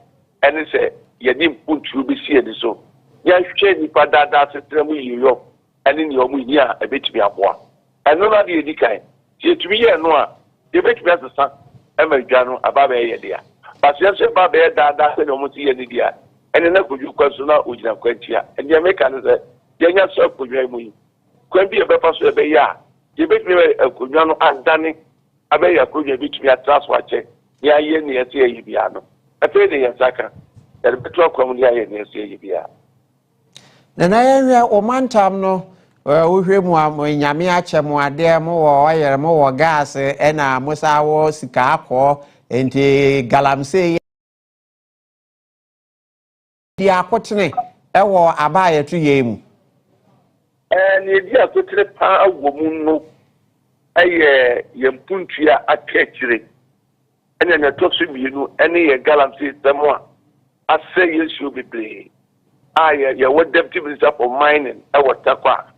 And he said, you didn't put you be seeing so. Yes, change for that's a tremble you, and in your media a bit me a boy. And none of the kind. To me, no, you make me as a son, Americano, above a year. But yes, about that's an almost year, and then could you question out with your question, and the American is a young self could you could be a purpose of a year. You make me a Kudiano and Danny, a very could you beat me at transfer check, yeah, near Ibiano. I pay the Yasaka, and a better community near Ibia. Then I area or man tam no. We hear more Yamiacha, more dear, more oil, more gas, and a Musawo, Sikapo, and the Galamsey. The Apotene, or Abaya to Yam. And the dear to the power woman, no, a Yampuntria at Ketchery, and then a toxic, you know, any Galamsey, the more. I say you should be playing. I, your what deputy minister for mining, our Takwa.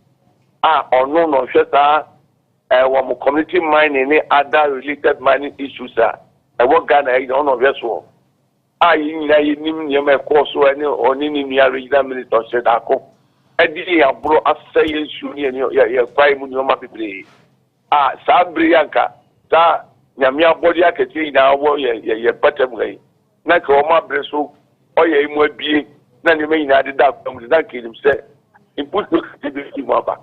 Or no, just one community mining, any other related mining issues. I work Ghana, I don't know vessel. I nim near my course or Nini regional minister said, I go. I did a bro, I say, you five million people. Sabrianka, that Yamia body I can see now, your bottom way. Nako, my bresso, or your more being, none you may not that from the donkey himself. In put to the mother.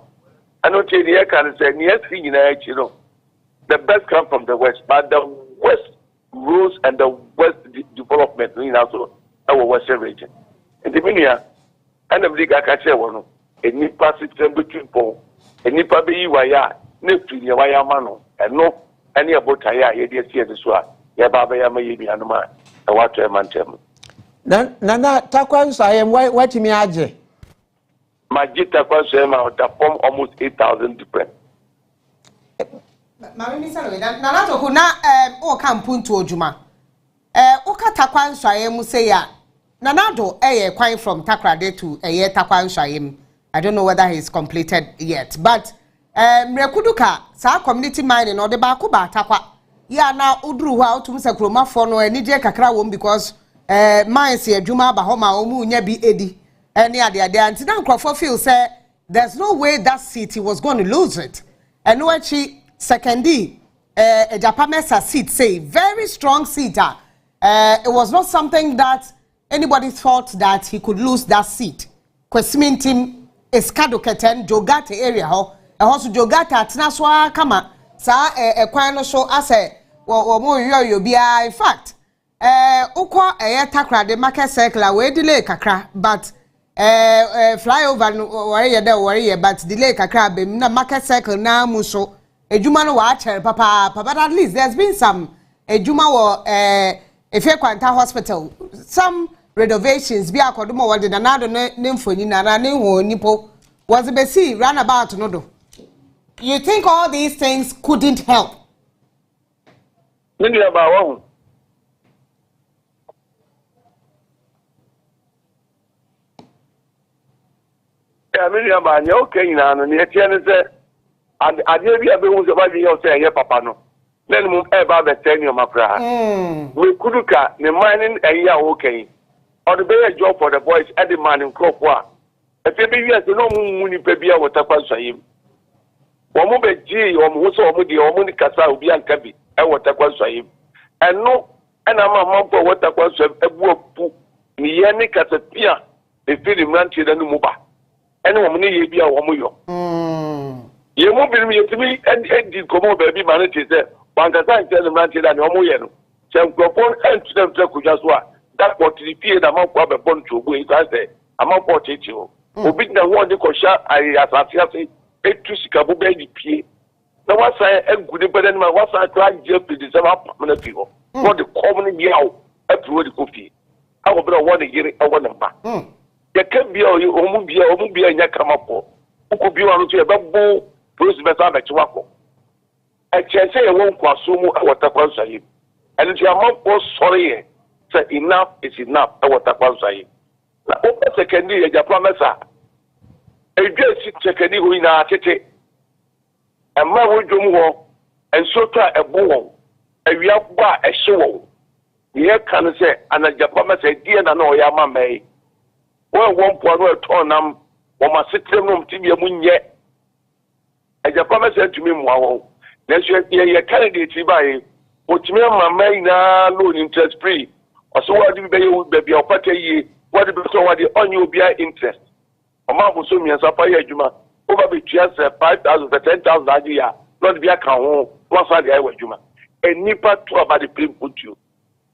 I don't tell the air can say, yes, you know, the best come from the west, but the west rules and the west development in also our western region. In the Minia, and the league I can say one, a nipa system between Paul, a nipa be wire, Neptune, wire mano, and no any about Taya, ye dear see this one, Yababa Yama, and man, a water man tell. Nana, Taquans, I am what me aje. My jita was out form almost 8,000 different. Mami salwe na to kuna o kampuntu ojuma uka takwan swayem say ya nanado kwan from Takrade to takwan swayem. I don't know whether he's completed yet, but mrekuduka sa community mining no de ba ko ba takwa ya na uduru hwa otum se kroma fo no anije kakra wom because mines ye adwuma ba ho ma omu nya bi edi any ade anti na nkrofo feel say there's no way that city was going to lose it. And no actually secondly, a Japamesa seat, say very strong seat. It was not something that anybody thought that he could lose that seat. Kwesimin team eskado keten jogate area ho. Also jogate atinaswa kama sa kwano show ase wo yo bia. In fact, ukwa Takrade market circle we delay kakra, but flyover worry but delay kakra be na market circle na muso. Ejuma no wa chere papa but at least there's been some ejuma wo Efe Kwanta hospital some renovations bi akodomo wo de na do ne mfoni na ne ho nipo was be see roundabout no do. You think all these things couldn't help? Nini aba wo ya mini aba nya okay na no ne tie ne se ade bi abe hu se ba ye o se ye papa no then mum e ba be ten your makra we kuduka ne mining eya okay or the be a job for the boys at the man in crop wa e fe be wi ase no mu ni pe bia wota kwa swayim wo mu be ji wo mu so wo mu di wo mu ni kasa obi anka bi e wota kwa swayim eno ena ma mampo wota kwa swayim ebu opu ni ye ni kasa pia e fi ni mrantie da no mu ba ene wo mu ni ye bia wo mu yo ye mo bi mi yetimi edi komo baby man ti se bankasa nche man ti da ni omo ye no se nkropon entu dem tre kujwa so a that what the pie da man kwa be bon to ogbo e ka se amon po chichi o obi na ho de ko sha ai asase etu sika bo be di pie na wasa egudi bede ni ma wasa kra je pe di se ma pa na pi ho what the common yaw atru di kofi awo be wo de yire awo na ba ye ka bia o omu bia nya kama po ko bi wa no to e be bo police better be chiwako e chese ye won kwaso mu awota kwansai and the amount of sorry say enough is enough awota kwansai na o secondary ye Japan mesa e dwe si secondary ho ina tete e ma wo dwom ho en so to e bo wo e wi agba e hye wo ye kan say ana Japan mesa die na na o ya ma mai wo won po no e to nam wo ma sitrem no mtibia munye eja promise to me mwa next year candidate by otimi mama ina loan interest free also what do be be opata yi what do so what the on you be interest o ma bo so mi ansa pa ya adwuma over be tua 5,000 to 10,000 a year not be aka ho one side ya adwuma enipa to about the pay put you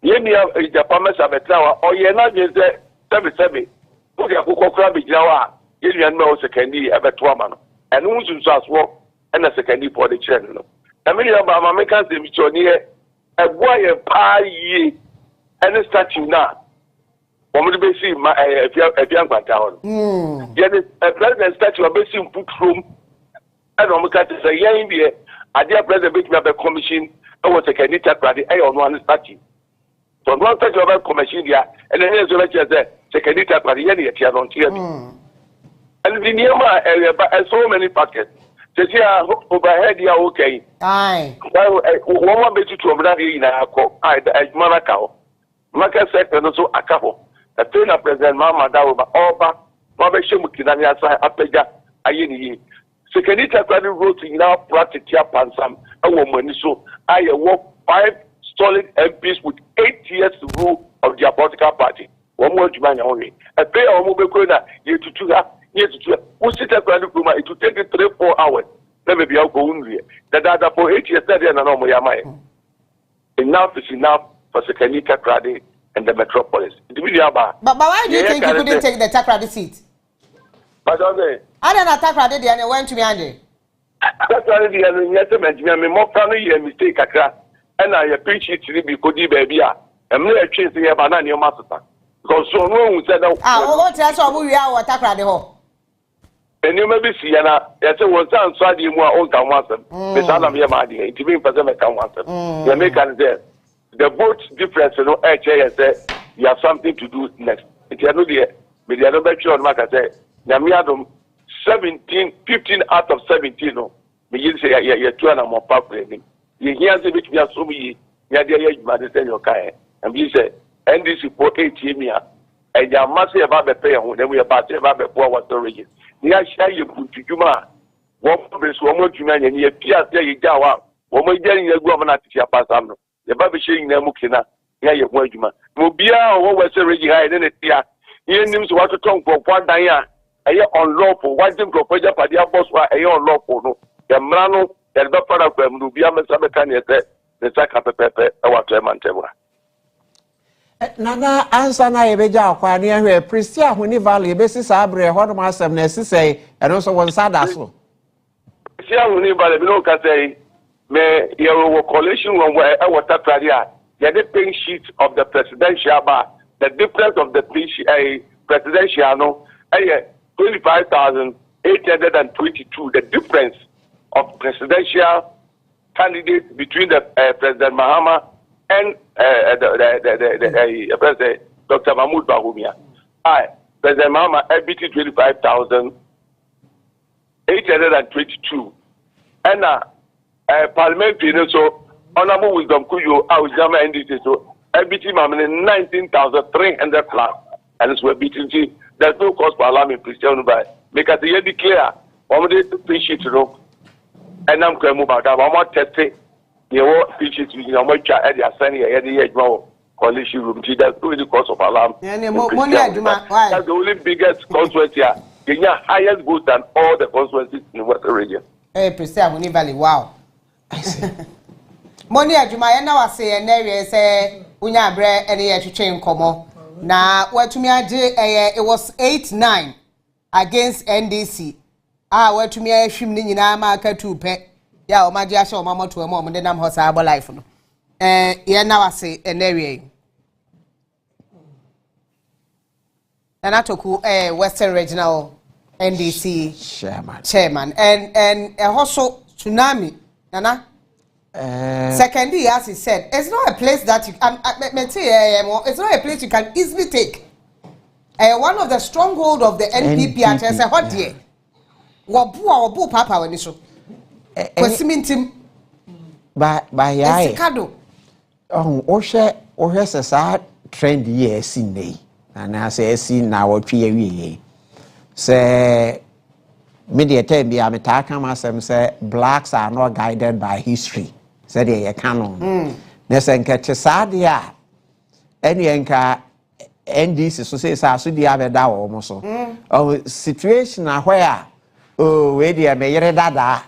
ye mi eja promise abetra wa o ye na je se 77 o de akoko kra be gina wa ye nua no secondary abeto ama no enu nsu so aso and a secondary for the channel. I mean, about my makers, the Michonier, a boy, a pie ye, and a statue now. Woman be see my a young town. Yet a president statue of basing put room, and on the say, yeah, India, I dear president make me up a commission, I was a candidate by the A on one statue. So one statue of a commission here, and then there's a lecture there, secondary by the end of the year on here. And the Niama area, but so many packets. Tetia overhead ya okay. Aye. One more bit to Obradi in a co. I Manacao. Maka sector no so akaho. The trainer President Mahama Dawa Oba, Mama Shemukidania Apeja Ayeni. Sekenita Kwani wrote in our practice Pansam, a woman so I work 5 solid MPs with 8 years to rule of the political party. One more Jumania only. A pay or Mubekona, year to 2 years to 2. Who sit at Kwani Kuma, it will take 3-4 hours. Let me be out going here. That are for 8 years, that is no more Yamai. Enough is enough for Sekenita Kradi and the metropolis. But why do you think you couldn't take the Takrady seat? But okay. I don't attack Takrady and went to me, Andy. That's why the other yes, more family and mistake, and I appreciate it because baby, I'm not chasing a banana your master. Because so no said, what else are we are Takrady? And you may be seeing, yes, it was done, so you more old than once. The son of your money, to be present, come once. You make there. The vote difference, you know, HAS, you have something to do next. If you are not there, but you are not sure, like I said, Yamiadum 15 out of 17, no. Begin say, you're 2 and more popular. You hear the bit, you are so many, you are there, you might send your car. And we say, NDC for 8 years, and you are massive about the pay, and then we are about the poor water region. The actually you put to Juma, one more Juma, and you appear there, you go out. One more getting your governor to your passam. The baby sharing their mukina, here you go, Juma. Mobia, or what was a region high in it here. Here names what to talk for 1 day. A year unlawful, one thing for Padia Padia boss were a year unlawful. No, the Mrano, the Bapara of them, Lubia Sabacania, the Saka Pepe, our Manteva. Nana answer na ebeja kwa ni ehwe Pristia Huni Valley basis abre hono masem na sisei and also one sada so. Pristia Huni Valley no ka say me your coalition when water pradia the paying sheet of the presidential bar the difference of the presidential no 25,822 the difference of presidential candidates between the President Mahama and President Dr Mahamudu Bawumia. President Mahama beat 25,822 and parliamentary so honorable wisdom kuyo Jama NDC so beat 19,300 plus and it's beating. There's no cause for alarm in Christian by because they declare one day to preach it, you know, and I'm going to move out. I'm not testing. You know, preach it, you know, my child at the assembly, at the edge of coalition room. That's the only cause of alarm. That's the only biggest constituency here. Kenya highest vote than all the constituencies in the Western region. Hey, Priscilla, Huni Valley, wow. I see. Money at Juma, now I say, and there is a Unya bread and a chain como. Now, what to me, it was 8-9 against NDC. What to me, I shim in America to pay. Yeah, my dear, show Mamma to a mom, and then I'm hostile life. Yeah, now I say, and there and I took Western Regional NDC chairman and also tsunami, Nana. Secondly, as he said, it's not a place that you it's not a place you can easily take. One of the stronghold of the NPP and I said, what dear? Wabu Papa when you show. Kwesimintim by Kado. Oh, Osha says trend yes in day. And I say, see now what we say. Media tell me, I'm talking myself, say, blacks are not guided by history. Said they canon. Nesenka Chesadia, any anchor, NDC, so say, so the other da almost. Oh, situation where, oh, where they may dada,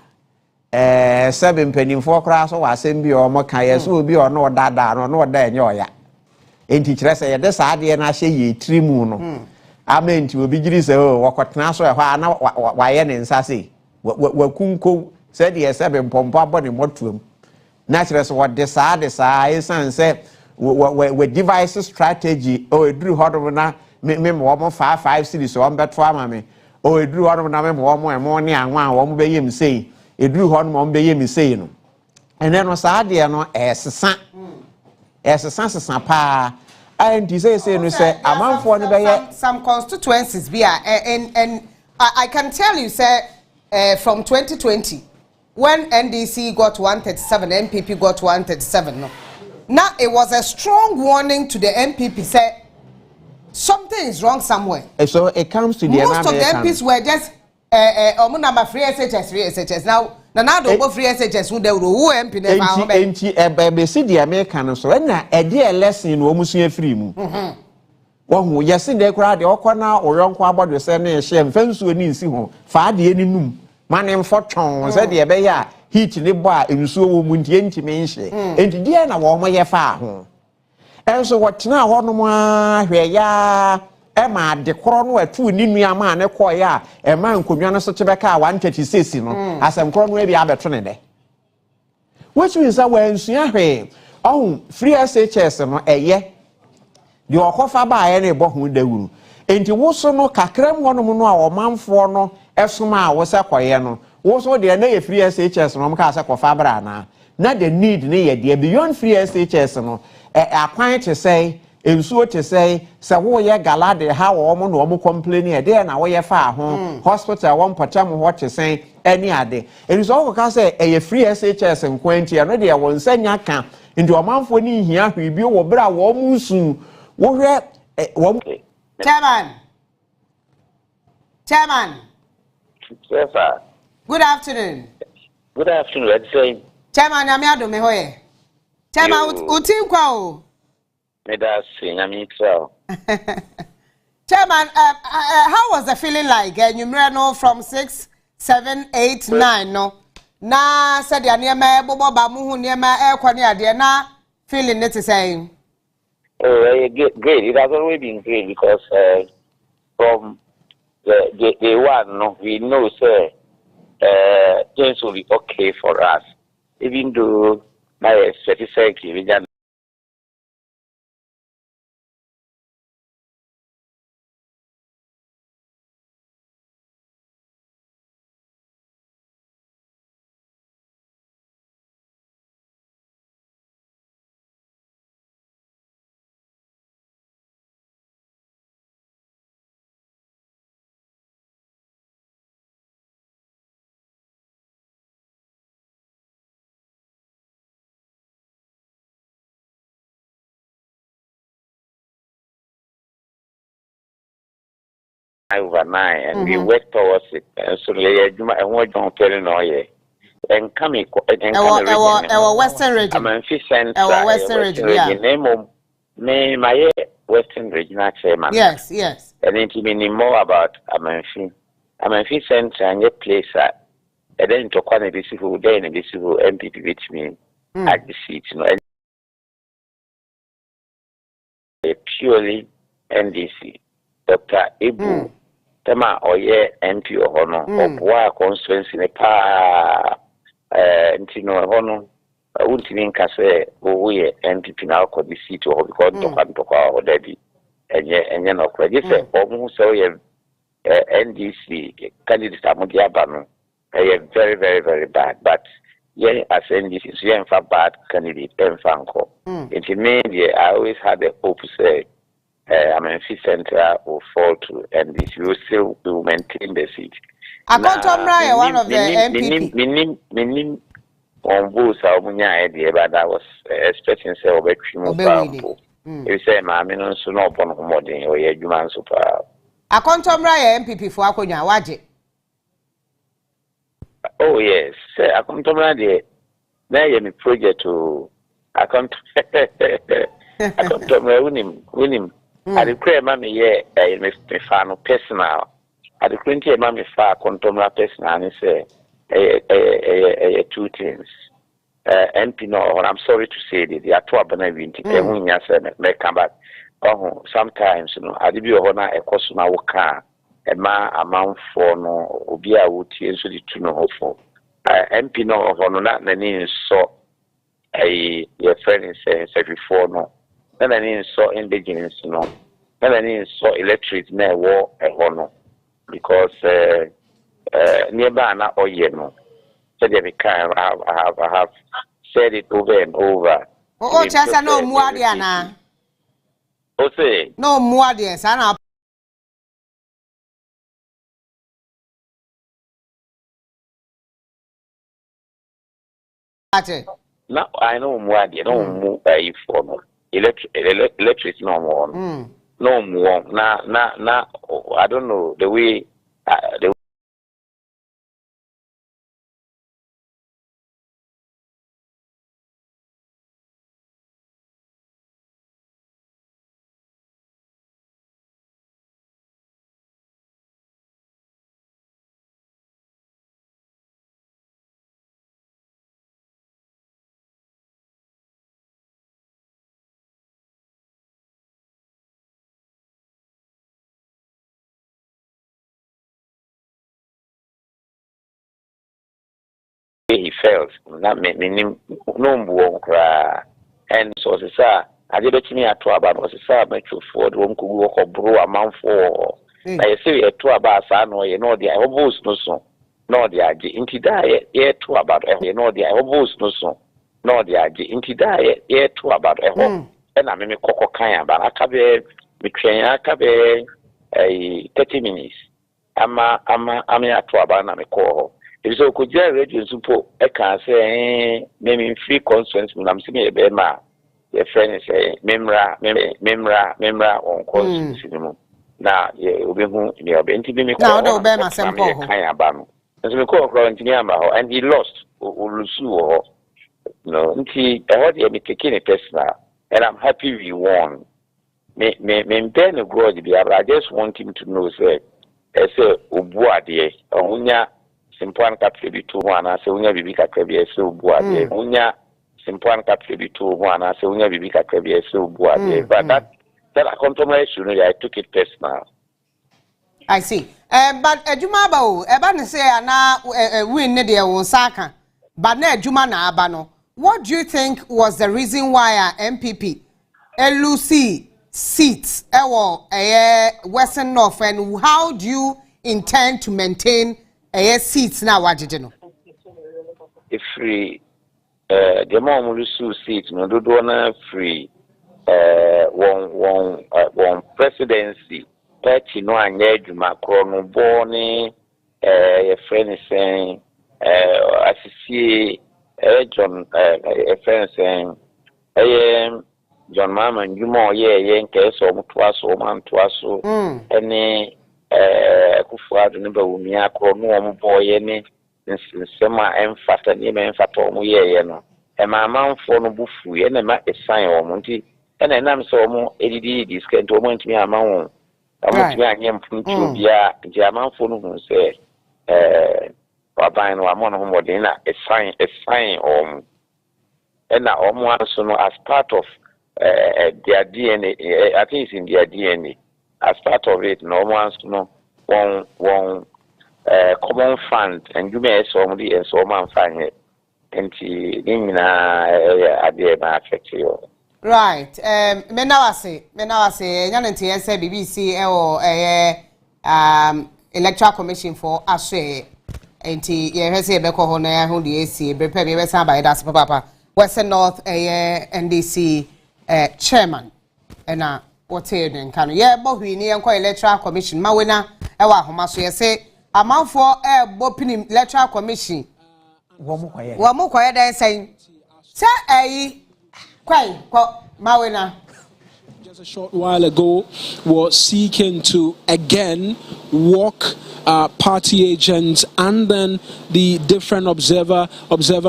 7 penny 4 cross or assembly or Mokayas will be or no dada or no day in your ya. And teacher say, this idea and I say ye 3 moon. I mean to be just walk at Nassau, why any sassy. What Kunko said he has 7 pompa body mortuum. Naturally, what decided and said, with device strategy, or a drew hot over now, member 5 cities, so I'm better for me. Or a drew hot over now, one more morning, and one bay him say, a drew hot one bay him saying. And then was idea no as a son, pa. And you say, some constituencies be and I can tell you, sir, from 2020 when NDC got 137, MPP got 137. No. Now it was a strong warning to the MPP say something is wrong somewhere. So it comes to the most of the MPs were just number free SHS now. Now do free SHS who the who MP never found. Enti see the American so na e dey lesson no omusu free mu. Wo yes dey kra de okona oyonko abodo se na e hye mfansuo ni nsi ho fa de aninum manem fotwon se de be ya heat ne bo a ensuo wo mu ntie ntime nhye enti die na wo mo ye fa ho enso wotena ho no ma hwe ya e ma de kro no atu ni nua ma ne ko ya e ma nkonwa no so chebeka 136 no asem kro no e bia beto ne de which means that when nsua hwe free SHS no eye de okofa ba ye ne bo ho dawuru enti wo so no kakram ho no no a omanfo no esoma a wo se koye no wo so de na ye free SHS no mka se kofa bra na the need ne ye de beyond free SHS no akwan to say ensuo to say wo ye galade ha wo mo no mo complain e de na wo ye fa ho hospital won potam ho to say any ade enso wo ka say e free SHS nkwanti no de won sanya ka ndi omanfo ni hia hwebi wo bra wo musu wo hwe wo Chairman. Yes, sir. Good afternoon. Good afternoon. Let's say. Chairman, I'm here to me hoye. Chairman, utim kwa o. Me da sing. I'm in trouble. Chairman, how was the feeling like? You know, from 6, 7, 8, 9, no. Na said ya niema bobo ba muhu niema kwani ade na feeling it is saying. Oh, great. It has always been great because from the one, no, we know, sir, things will be okay for us. Even though my 32nd, we just overnight and we work towards it. So I want to tell you, and coming Western region. I'm in Western region. Name of me, my Western regional chairman. Yes. And then to me more about Amanfi Center and your place and then to call a visible day and a visible MPP with me at the seat, purely NDC. Dr. Ibu Tema Oye MP Ohono Obwa constituency ne pa ntino Ohono untimi nkase oye MPP na ko di seat o because dokwa odabi enye no kwa jese omu se oye NDC candidate amudi aba no very very very bad but yeah as NDC so yeah in bad candidate enfanko it mean I always had the hope say Amenfi Center will fall to NDC. We will maintain the seat. Akontomra, one of the MPP. Minim on both Saumunya idea, but I was expecting say Obekimo. If say my menon so no upon Homodin or Yajuman super. Akontomra MPP for Akonya Waje. Oh yes, say Akontomra the now you project to Akontomra winim. I declare mammy, yeah, me fan personal. I declare mammy far contomla personal and say two things. MP no, I'm sorry to say that they are two abandoned and when you say may come back. Oh, sometimes you know, I did be honor a customer car a man amount for no obia would so the two no for MP no honor not the name so a your friend says before no. Then I need so indigenous, then I need so electric na war a hono because nearby na oyeno. So they can I have said it over and over. Oh, chasa no muadiana. Oh, say no muadians, I Now I know more. They don't move by for electric no more. No more. Now. I don't know the way. He failed. That meaning no more. And so I did it to me at 2 about was a metro for the one could walk or brew a month for. I say a 2 about son or you know the obos no so. No the ag into die 2 about you know the obos no so. No the ag into die 2 about a home. And I mean cocoa kaya but I cabe between I cabe a 30 minutes. I'm at 2 about na me call. If so, could you radio support? I can say, maybe free conference when I'm seeing a bema. Your friend is a memra on conference. Now, you'll be home in your bench. Now, no, Bema, some kind of bam. As we call Florentiniama, and he lost Ulusu. No, he heard him taking a personal, and I'm happy we won. Maintain a grudge, but I just want him to know, sir, as a Ubuade, Omunya. Simpan kapre to one, I say, unya bibi kakrebi so boade. Unya simpan kapre to one, I say, unya bibi kakrebi so boade. But that a compromise, I took it personal. I see. But Jumabo, Eban say, na win the Osaka, but ne Jumana Abano. What do you think was the reason why MPP LUC seats Western North, and how do you intend to maintain seats now? What did you know? If free, the Mahamudu seats, no do not free. One presidency, Patty no and Juma Chrono Boni, a friend saying, I see John, a friend saying, John Mahama and Juma, in case of twice or man twice, any. Kufuadu nimba umia krono boy any nsema emfata ni emfata omu ye no e ma amanfo no bufu ye na ma esan omu nti ena enam so omu edidi discount omu ntimi amanwo omu ntimi anye mpuntu bia nti amanfo no hu se waban no amono ho modern na esan omu ena omu aso no as part of their DNA. I think it's in their DNA. As part of it, no one's one common fund, and you may somebody and so man find it. And affect you. Right. Menawase, Yanti say BBC or electoral commission for Ashe. And he say Beko Hona, who the AC, prepare me by that's Papa, Western North NDC chairman. And what's here then? Can you? But we need an electoral commission. Mawena, Ewa Homa, so you say, a month for a bopin electoral commission. One more quiet than saying, Sir, quite, Mawena. Just a short while ago, was seeking to again walk party agents and then the different observer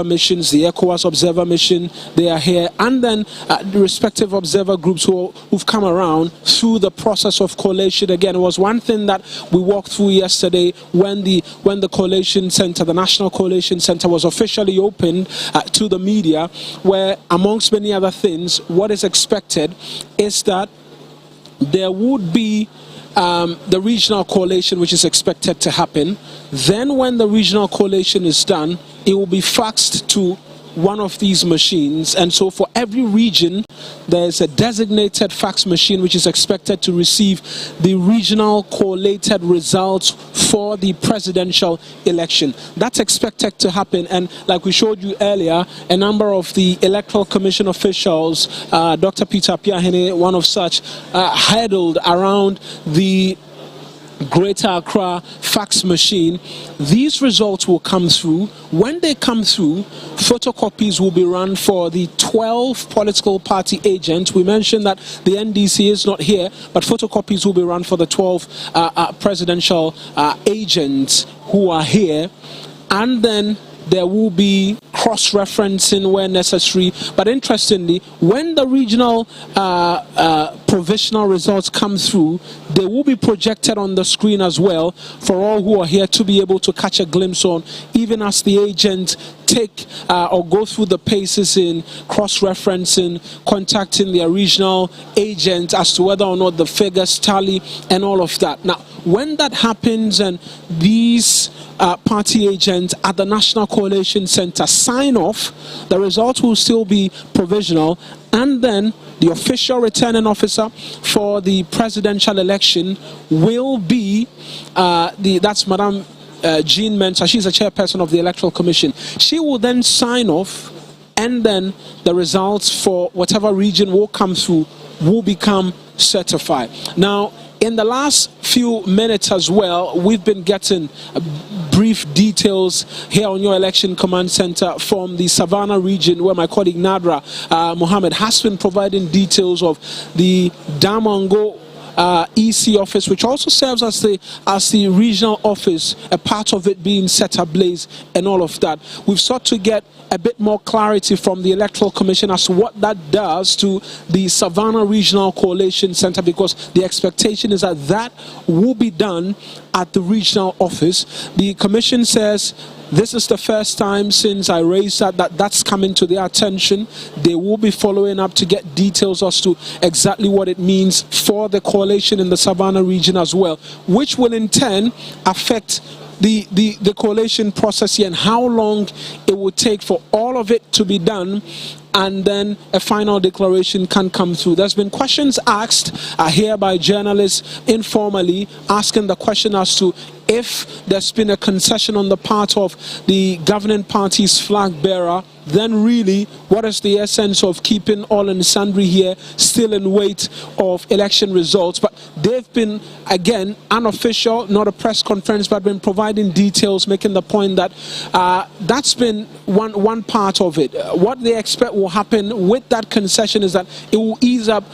missions, the ECOWAS observer mission, they are here, and then the respective observer groups who've come around through the process of collation. Again, it was one thing that we walked through yesterday when the collation center, the National Collation Center, was officially opened to the media, where amongst many other things, what is expected is that there would be the regional collation, which is expected to happen. Then when the regional collation is done, it will be faxed to one of these machines, and so for every region there's a designated fax machine which is expected to receive the regional collated results for the presidential election. That's expected to happen, and like we showed you earlier, a number of the Electoral Commission officials, Dr. Peter Piahene, one of such, huddled around the Greater Accra fax machine. These results will come through. When they come through, photocopies will be run for the 12 political party agents. We mentioned that the NDC is not here, but photocopies will be run for the 12 presidential agents who are here. And then there will be cross-referencing where necessary. But interestingly, when the regional provisional results come through, they will be projected on the screen as well for all who are here to be able to catch a glimpse on, even as the agent take or go through the paces in cross-referencing, contacting their regional agent as to whether or not the figures tally and all of that. Now, when that happens and these party agents at the National Coalition Center sign off, the results will still be provisional, and then the official returning officer for the presidential election will be that's Madam Jean Mensah. She's the chairperson of the Electoral Commission. She will then sign off, and then the results for whatever region will come through will become certified. Now, in the last few minutes as well, we've been getting brief details here on your election command center from the Savannah region, where my colleague Nadra Mohammed has been providing details of the Damongo EC office, which also serves as the regional office, a part of it being set ablaze and all of that. We've sought to get a bit more clarity from the Electoral Commission as to what that does to the Savannah Regional Coalition Center, because the expectation is that that will be done at the regional office. The Commission says this is the first time since I raised that's coming to their attention. They will be following up to get details as to exactly what it means for the coalition in the Savannah region as well, which will in turn affect the coalition process here and how long it will take for all of it to be done, and then a final declaration can come through. There's been questions asked here by journalists informally, asking the question as to if there's been a concession on the part of the governing party's flag bearer, then really what is the essence of keeping all and sundry here still in wait of election results? But they've been, again, unofficial, not a press conference, but been providing details, making the point that that's been one part of it. What they expect will happen with that concession is that it will ease up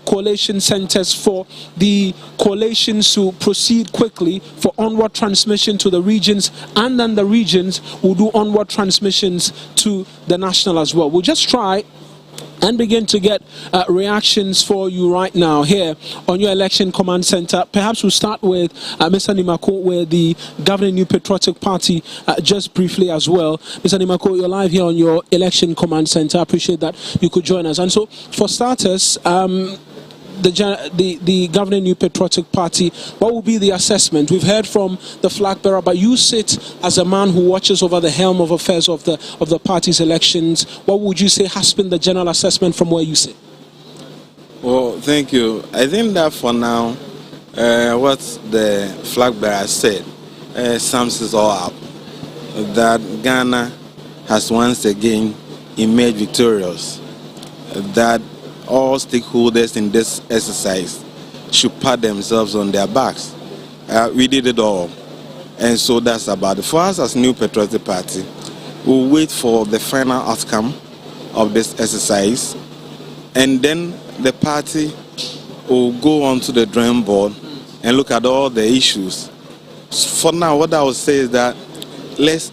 coalition centers for the coalitions to proceed quickly for onward transmission to the regions, and then the regions will do onward transmissions to the national as well. We'll just try and begin to get reactions for you right now here on your election command center. Perhaps we'll start with Mr. Nimako, with the governing New Patriotic Party, just briefly as well. Mr. Nimako, you're live here on your election command center. I appreciate that you could join us. And so, for starters, the governing New Patriotic Party, what will be the assessment? We've heard from the flag bearer, but you sit as a man who watches over the helm of affairs of the party's elections. What would you say has been the general assessment from where you sit? Well, thank you. I think that for now, what the flag bearer said sums it all up. That Ghana has once again emerged victorious. That all stakeholders in this exercise should pat themselves on their backs. We did it all. And so that's about it. For us as New Patriotic Party, we'll wait for the final outcome of this exercise, and then the party will go on to the drawing board and look at all the issues. For now, what I would say is that let's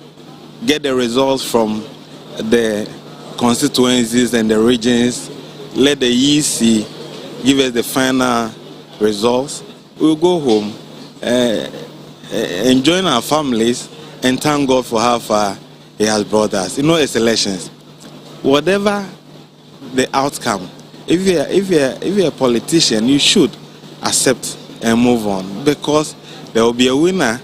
get the results from the constituencies and the regions. Let the EC give us the final results. We'll go home, enjoy our families, and thank God for how far He has brought us. You know, it's elections. Whatever the outcome, if you're a politician, you should accept and move on, because there will be a winner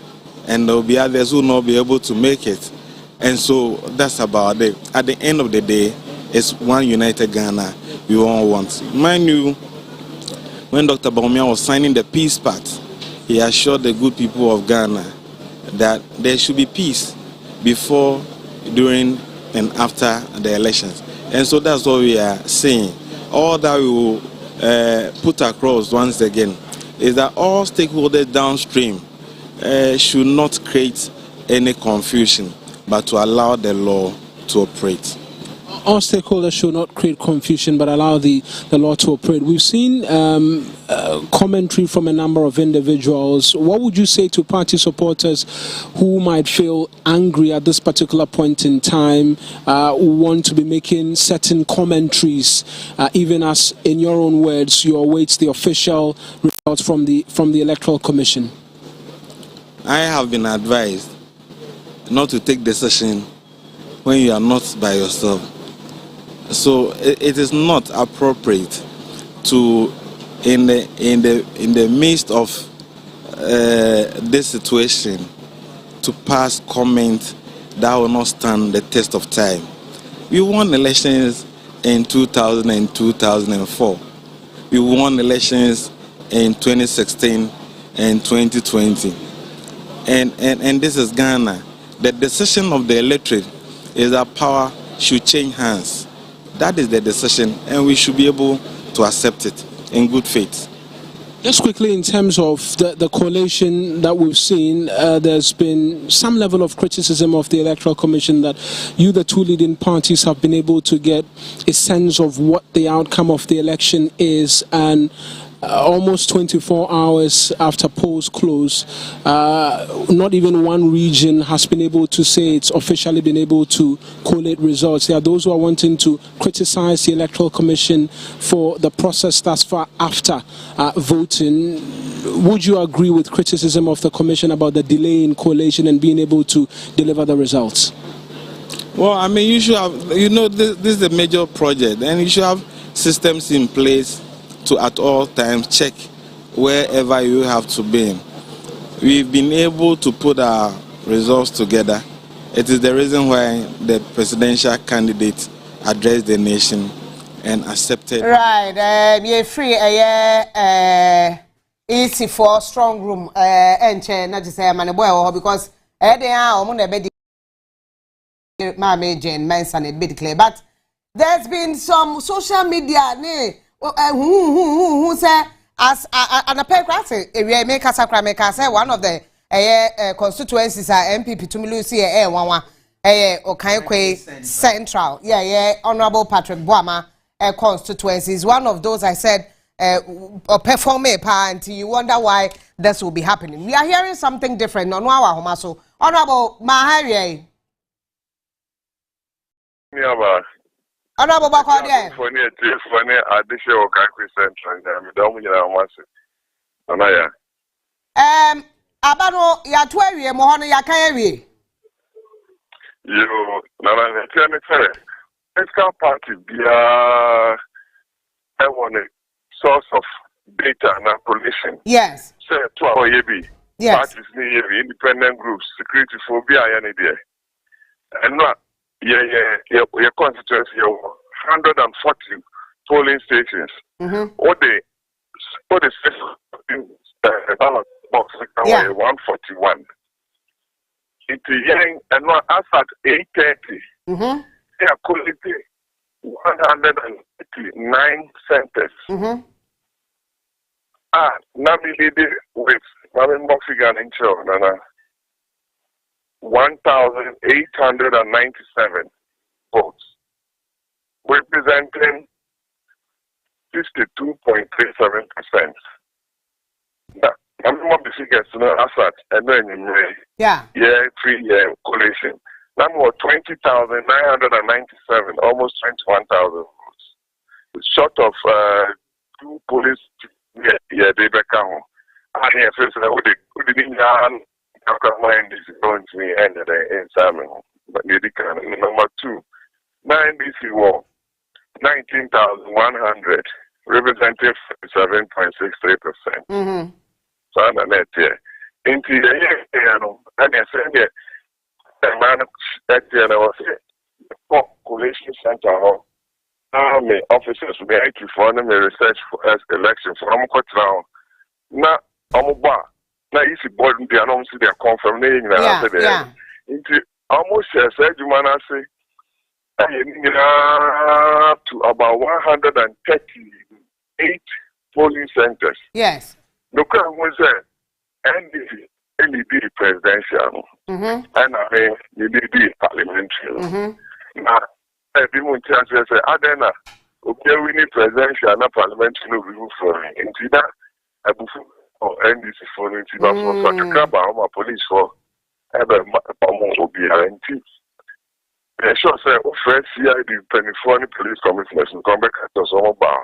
and there will be others who will not be able to make it. And so that's about it. At the end of the day, it's one united Ghana we all want. Mind you, when Dr. Bawumia was signing the peace pact, he assured the good people of Ghana that there should be peace before, during, and after the elections. And so that's what we are saying. All that we will put across once again is that all stakeholders downstream should not create any confusion, but to allow the law to operate. All stakeholders should not create confusion but allow the law to operate. We've seen commentary from a number of individuals. What would you say to party supporters who might feel angry at this particular point in time, who want to be making certain commentaries, even as, in your own words, you await the official results from the Electoral Commission? I have been advised not to take decision when you are not by yourself. So it is not appropriate to, in the midst of this situation, to pass comment that will not stand the test of time. We won elections in 2000 and 2004. We won elections in 2016 and 2020. And this is Ghana. The decision of the electorate is that power should change hands. That is the decision, and we should be able to accept it in good faith. Just quickly, in terms of the collation that we've seen, there's been some level of criticism of the Electoral Commission that you, the two leading parties, have been able to get a sense of what the outcome of the election is, and almost 24 hours after polls close, not even one region has been able to say it's officially been able to collate results. There are those who are wanting to criticize the Electoral Commission for the process thus far after voting. Would you agree with criticism of the Commission about the delay in collation and being able to deliver the results? Well, I mean, you should have, this is a major project, and you should have systems in place to at all times check wherever you have to be. We've been able to put our results together. It is the reason why the presidential candidate addressed the nation and accepted. Right, you're free, easy for strong room, and not to say I'm a boy, because they are on a bed. My Jane mentioned it bit clear, but there's been some social media, who say as an apparent area make us say one of the constituencies are MPP to Lucy one Okaikwe Central. Honorable Patrick Boama constituency is one of those I said perform a part. You wonder why this will be happening. We are hearing something different on our home. So Honorable Mahari. Honorable Bakode. Funny addition of Ghana Central. We don't know. Abano ya twawie mo hono ya kan awie. Yo, na tell me political party bia I want a source of data and collation. Yes. Say to our yebi. Yes. Parties ni yebi, independent groups, security phobia yani there. And not your constituency, your 140 polling stations. All the ballot box 141. It's young and not as at 8:30. They are collecting 189 centers. Now we lead with Moxigan in China. 1,897 votes, representing 62.37%. Now, I'm not the figures to know Assad and then in 3-year coalition. Number 20,997, almost 21,000 votes. Short of 2 police, they back home. And here, first, we didn't mind is going to be ended in Salmon, but number 2, 9DC war, 19,100, representing 7.63%. So I'm net here. Into the year, and I said, the man that I was the coalition center, army officers will be active for them research for election for them. Now, now you see board the announce their confirmation into almost said you man say to about 138 polling centers. Yes. no crowd was NDC NDP presidential and I mean NDP parliamentary. Now people say Adena okay we need presidential and parliamentary no remove for into that or NDC for into that for such a crowd by police for ever obi sure say first CID penny police commissioners and come back to some bar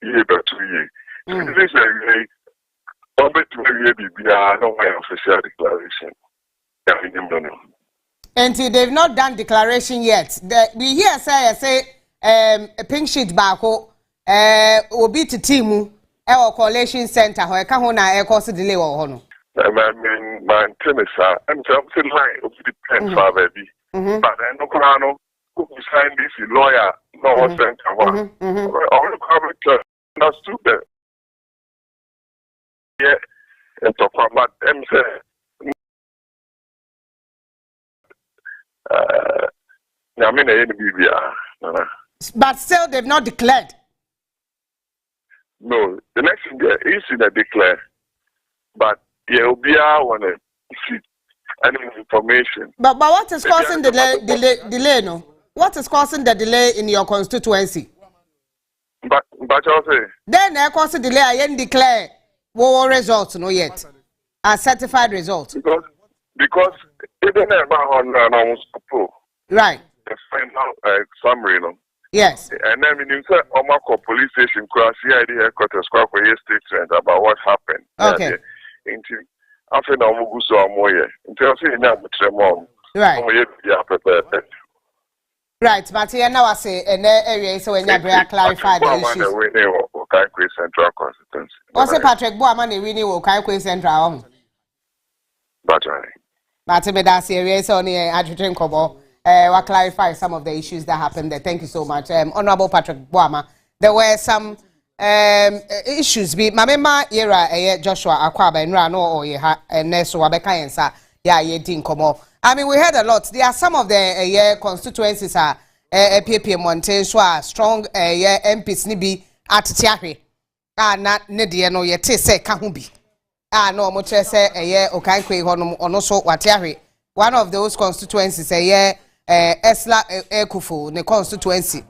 year by 2 years. This is a official declaration. And they've not done declaration yet. We hear say a pink sheet back will be to team our coalition center where Kahuna air course delay or honor. I mean, my tennis, I'm something like of the pen for baby. But I know who signed this lawyer, no center one. All the comment that's too bad. Yeah, and talk about them say. I mean, but still, they've not declared. No, the next thing is in a declare, but yeah, will be one see any information. But what is causing delay? No, what is causing the delay in your constituency? But I'll say. Then there cause delay. I didn't declare what results no yet, a certified result. Because even on right. The final summary, no. Yes. And then you say Omako police station cross CID headquarters for your statement about what happened. Okay. Into after now we go so more. Until say na mutremom. Right. Right, but here now I say in the area so when you clarify the issues. We Central Constituency. Also Patrick Boamani we will Kaikwe Central. But right. But me that area so near Adjutant Kobo. We'll clarify some of the issues that happened there. Thank you so much. Honorable Patrick Boama, there were some issues. Mamema era Joshua Akwaba and Rano or Neso Wabeka Yensa, Komo. I mean, we heard a lot. There are some of the constituencies are PPM Mountain, so strong MPs Nibi at Tiahi. Not Nediano yet say Kahubi. No, much say Okaikwe on also Watiahi. One of those constituencies Esla Ekufu, the constituency.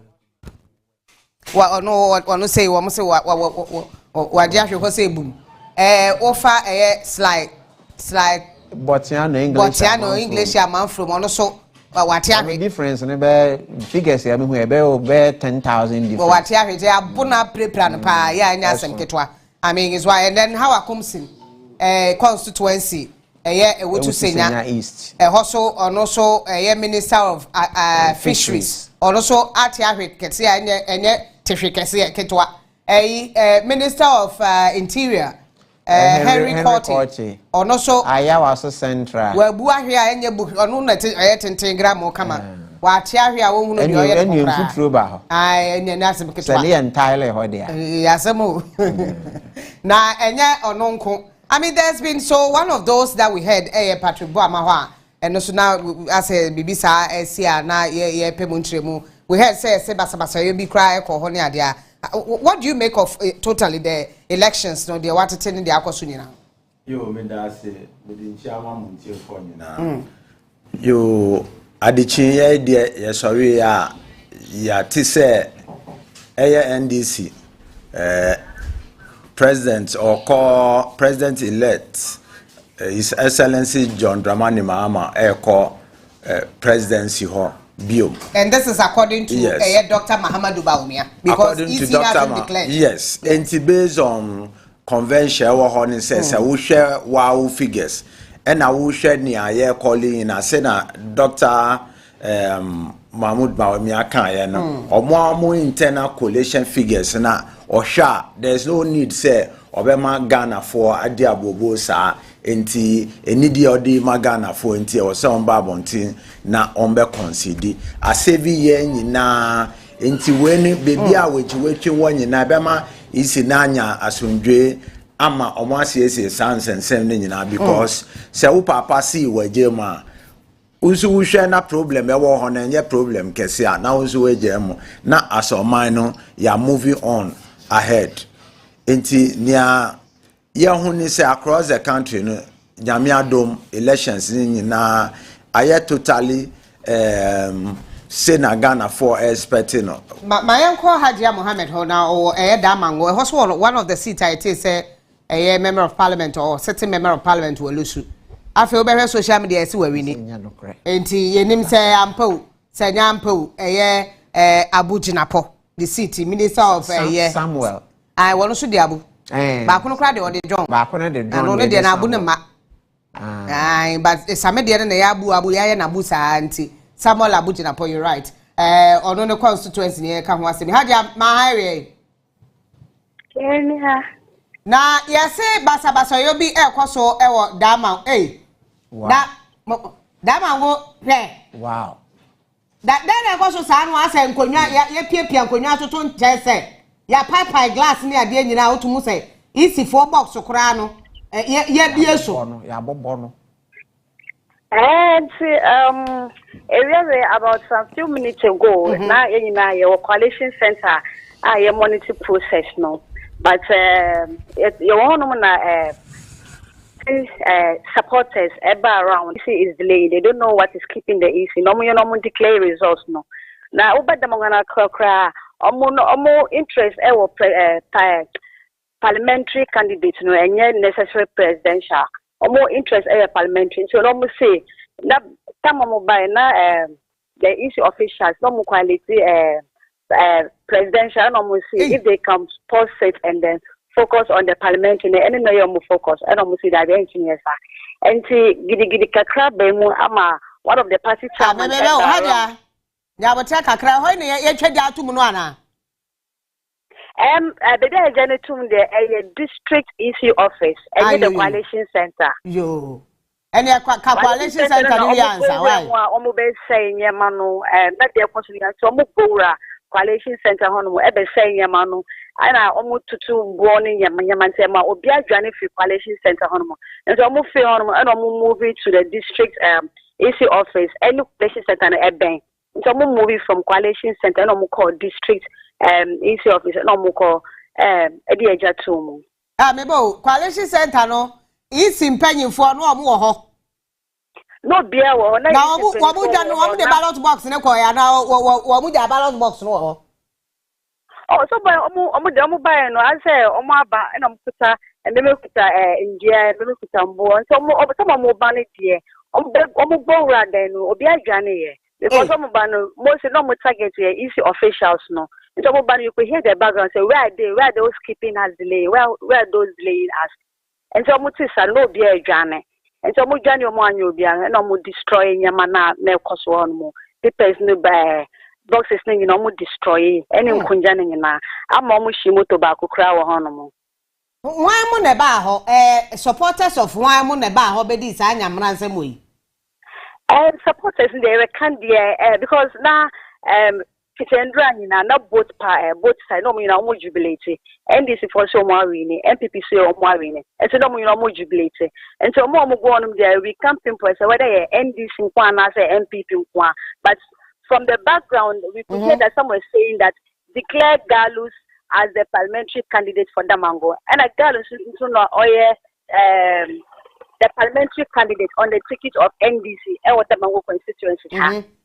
What no say, what say, what Jaffe say boom. Offer slide. Botiano English, a man from also what the difference in about figures, I mean, we about 10,000. What Buna pre plan pa, yes, and Ketwa. I mean, is why, and then how I come in constituency. What to say now? East. Also, Minister of Fisheries. Also, Atiahit Ketsia and yet Tifikasia Ketwa. Minister of Interior. Henry Corti. Also, I was central. Well, Bua here and your book on 10 gram or come on. What Tiaria won't know your foot. I and your Nasim Ketali entirely, Hodia. Yasamu. Now, and yet on Uncle. I mean, there's been one of those that we heard, Patrick Boamawa, and also now as a Bibisa, Sia, na Pemuntremu. We heard say Sebasa, you be crying for Honia there. What do you make of totally the elections? No, they want to tell in the Akosuni. You mean that say within Chairman Muntil for you now. You Adichi, dear, sorry, ya Tisse, NDC. President or co-president-elect, His Excellency John Dramani Mahama, presidency bill. And this is according to Dr Mahamudu Bawumia. Because according to Dr. Declared. Yes, and based on convention, what says, I will share wow figures, and I will share near calling in a Senate Dr. Mahamudu Bawumia can or more internal coalition figures now. Or there's no need say Obama Ghana for Adia Bobo sa enti enidi odi magana for enti or some babontin na ombe concede asevi ye nyina enti weni baby a wechi won nyina bema isi nanya asundwe ama omo asiese sansensem nyina because se wo papa si wajema usu ushe na problem ewo ho na nye problem kese a na usu wajema na asoman no ya moving on ahead. Inti nia yahu ni say across the country no nyamiadom elections ni na aye totally say na Ghana for expecting no. My uncle Hajia Mohammed ho na or Damango was one of the seats I say a member of parliament or sitting member of parliament will lose. I feel better social media see where we need. Enti yenim say ampo say nyampo Abu Jinapo the city minister of Samuel. I want to the Abu. Ba kuno kra de o de John. Ba kuno de John. No de na Abu ne ma. But some de na Abu ya na Abu sa anti. Samuel Abu Jinapo, you're right. Ono no constituency ne ka ho asem. Hadia ma hire. Na yese basa yo bi ekoso ewo dama Wow. Dama go Wow. That then ekoso sa anu ase nkonwa ya piepia nkonwa toto nchese. Ya pipe glass ni ade nyina otumu se. Isi for box kura no. Ya bie so. Ya bobo no. And about some few minutes ago, now your coalition center, I monitor process no, but your own supporters ever around is delayed. They don't know what is keeping the issue. No more declare results no. Now over the mongana cry, more interest parliamentary candidates no and yet necessary presidential. Or more interest in parliamentary. So no say that some mobile na the issue officials no more quality presidential no more see if they come pause it and then focus on the parliamentary and no more focus and no more see that the engineers are and see gidi kakra be mu ama one of the party chairman ya botra kakra ho ne ye twedi atum no ana Bede Janetum the district issue office and the coalition center. Yo. And the coalition center no answer why? Omo be say nyamano na de consultant so omo bora coalition center hono e be say nyamano ana omo tutu born nyamante ma obi adwane fi coalition center hono and so omo fi hono and omo move to the district issue office and coalition center na eben. So omo move from coalition center and omo call district issue office no mo ko edi eja to mu mebo coalition center no isi mpanyimfo no omo wo ho no bia wo na omo ja no omo de ballot box ne ko ya na omo ja ballot box no ho oh so boy omo buy no I say omo aba na mo kuta me kuta India me kuta mbo so omo ba ne die omo go ra den no obi adwane ye because omo ba no most no mo target ye isi officials no. And so you could hear the background say where those keeping us delay, where those delaying us. And so much is a low beer jane. And so much Johnny Omo and no more destroying Yamana, no cost one more. The person by boxes you know more destroy any kunjaning na. I'm almost Shimoto Baku crowd or honomo. Why Munebaho, supporters of why Munebaho bedis and Yamransamui? And supporters they can't be because now Kitendra na both side no na omo jubilate NDC for so mo awini MPP so omo awini and so no na omo jubilate and so omo go on there we campaign for whether NDC nkwa na say MPP nkwa but from the background we could hear that someone saying that declare Galus as the parliamentary candidate for Damango and Galus into no the parliamentary candidate on the ticket of NDC and what Damango constituency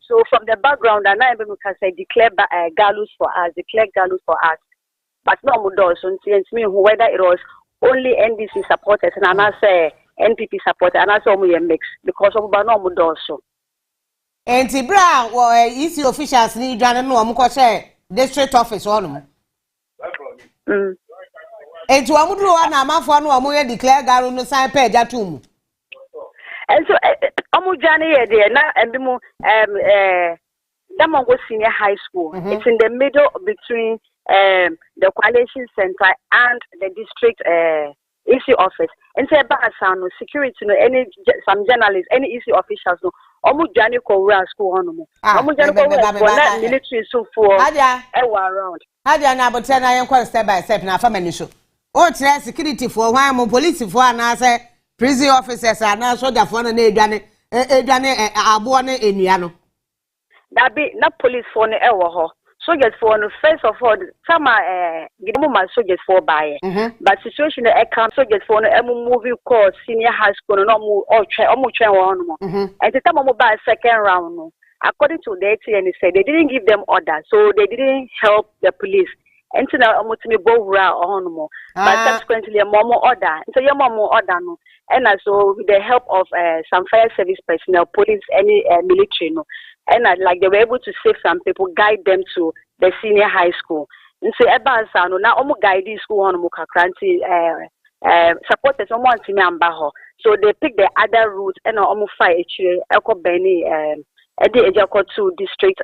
So from the background, and I can say declare Galus for us, but no more does. So it's me whether it was only NDC supporters and I say NPP supporters and I say we mix because of no more does so. And Brown, well, easy officials need to know I'm district office on. And to Amudu and Amafo no declare Galus no sign pay jatum. And so, Omujani there now and Damongo Senior High School. It's in the middle between the coalition center and the district issue office. And say no security no any some journalists, any issue officials no. Omujani ko school hono. Omujani ko military so for around. Hadia na bote na yen step by step na family show. O tire security for why mo police for na say prison officers are now soldier for na edwane abo na enua no. That be na police for na ewo ho. soldiers for no first of all some give my soldiers for buy but situation the account soldiers for no moving course senior high school no more or train one more and the time buy second round no according to the ATN said they didn't give them order so they didn't help the police until now me go on more but subsequently a more order so your more order no and also with the help of some fire service personnel police any military no and like they were able to save some people, guide them to the senior high school. And so, now guide school on Mukakranti, supporters someone to me and Baho. So they pick the other route and almost fight Eko Benny, Eddie Ejako to district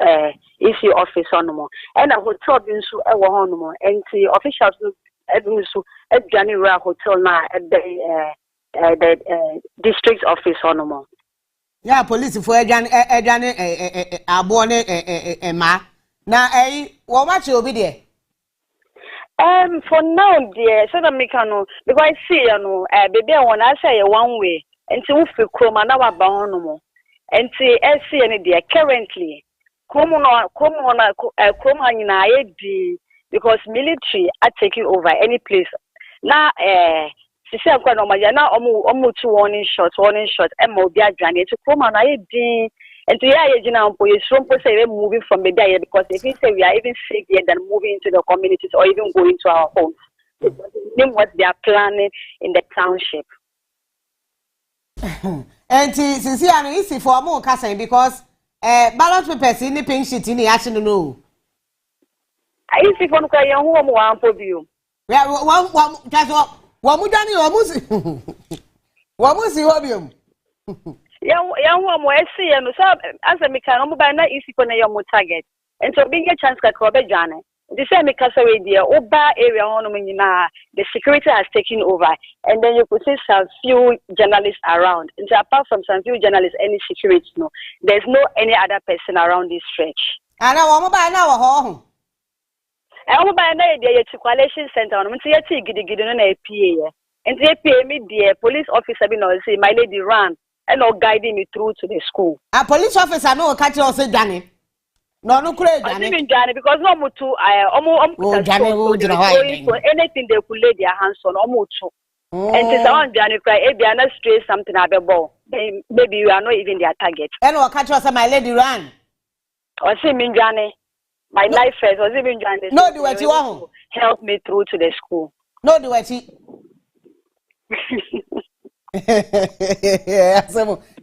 EC office on more. And a hotel been so a one and the officials at January hotel now at the district office on more. Yeah, police for Ejane abone ma. Na what much you be there? For now, dear, so that me can because I see baby when I say one way until we feel chroma now about no more. And see see any dear currently chroma because military are taking over any place. Now she said, "I'm going to now almost warning shots, and more be adjourned to come and I did." And to hear you now, police say moving from the day because if you say we are even safer than moving into the communities or even going to our homes, what they are planning in the township. And since you are easy for more casting because ballot papers in the pink sheet in the action no. I see for no one for you. Yeah, one that's what. Wamudani wamusi hobium. Young woman, I see, and so as a mechanic, by not easy for your target. And so being a chance like Robert Jane, the same Mikasa radio, Oba area on the security has taken over, and then you could see some few journalists around. And so apart from some few journalists, any security, no, there's no any other person around this stretch. And I want to buy now home. I will buy an idea to coalition center on Mutiati Gidigidon and APA. And the APA me the police officer be no say my lady ran and not guiding me through to the school. A police officer no catch you say Danny. No crazy Danny. Danny because no mutu anything they could lay their hands on almost. And to someone Danny cry if they are not stray something at the ball. Maybe you are not even their target. And what catch us my lady ran. Or see me Danny. My life first was even joined this. No, do what you want. Help me through to the school. No, do what you.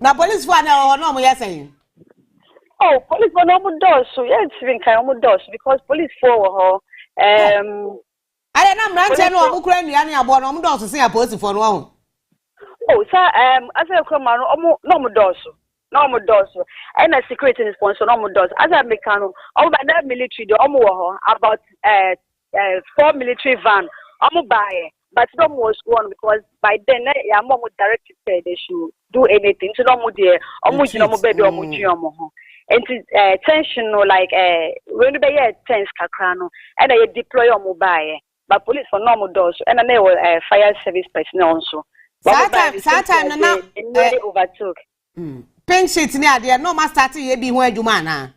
Now, police for now, no, we are saying. Oh, police for no doors. So, yes, even kind of doors because police for her. I don't know, I'm not Ukraine, and born on doors to see a police for one. Oh, sir, as I come on, no doors. Normal doors and a security sponsor normal doors as a mechanic over that military the about 4 military van buy but no more one because by then your mom would directly say they should do anything so no more there baby and tension like when they are tense kakrano and I deploy mobile but police for normal doors and they were fire service personnel also time now overtook pink sheet near there no master starting be when you man.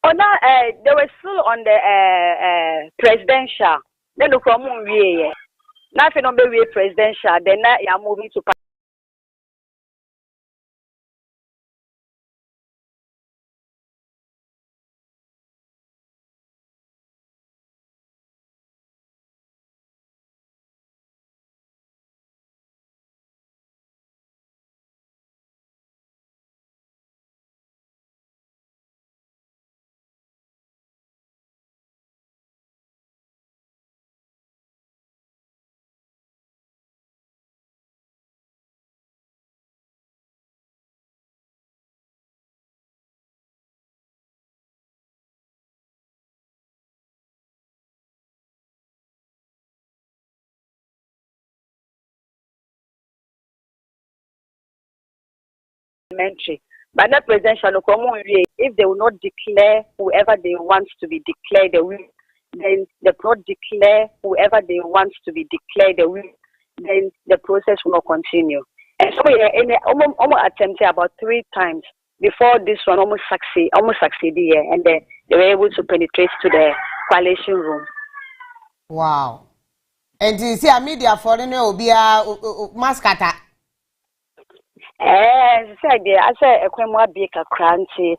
Oh no, they were still on the presidential. Then look from we nothing on the presidential. Then you are moving to parliamentary. But that presidential, if they will not declare whoever they want to be declared, then they will not declare whoever they want to be declared, then the process will not continue. And so almost attempted about 3 times before this one almost succeeded here. And they were able to penetrate to the coalition room. Wow. And you see a media for the Obia Mascata. Said I said a cremwa bake a cranty,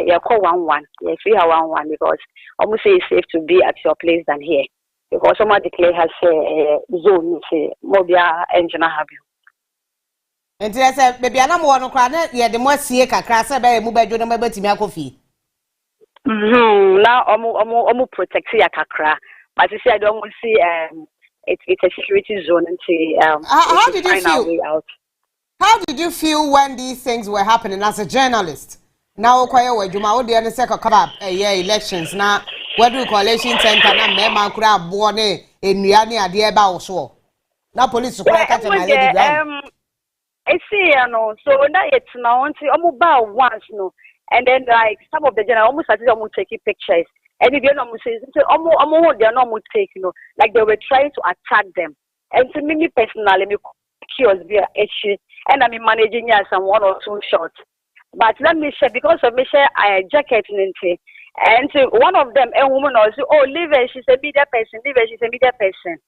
you call 1-1. Yes, we have 1-1 because almost say it's safe to be at your place than here. Because someone declare has a zone, say, Mobia engine have you. And I said, baby, I'm one cry, yeah, the more see a crass, I better move by your number to me coffee. Now, almost protect your kakra, but you see, I don't see it's a security zone and see how did you feel? Way out. How did you feel when these things were happening as a journalist? Now, quite away, you might be on the second cup elections. Now, what do coalition center now? Member crab born in Riani Adia Baoswo. Now, police will catch my lady. I see, so that it's now until once, no, and then like some of the general almost as almost taking pictures. And if you're not saying, they're not taking, like they were trying to attack them. And to me personally, me curious be issue. And I'm managing some 1 or 2 shots. But let me share because of me share a jacket and so one of them a woman also leave her, she's a media person, leave her, she's a media person.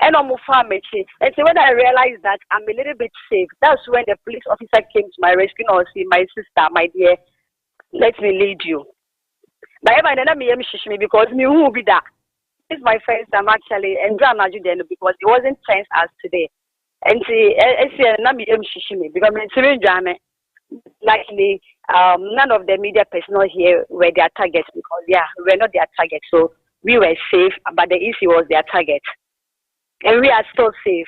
And I'm family. And so when I realized that I'm a little bit safe, that's when the police officer came to my rescue or see my sister, my dear, let me lead you. But ever then me because me who will be that. It's my first time actually and drama because it wasn't tense as today. And see, because luckily, none of the media personnel here were their targets because we were not their target. So we were safe, but the issue was their target, and we are still safe.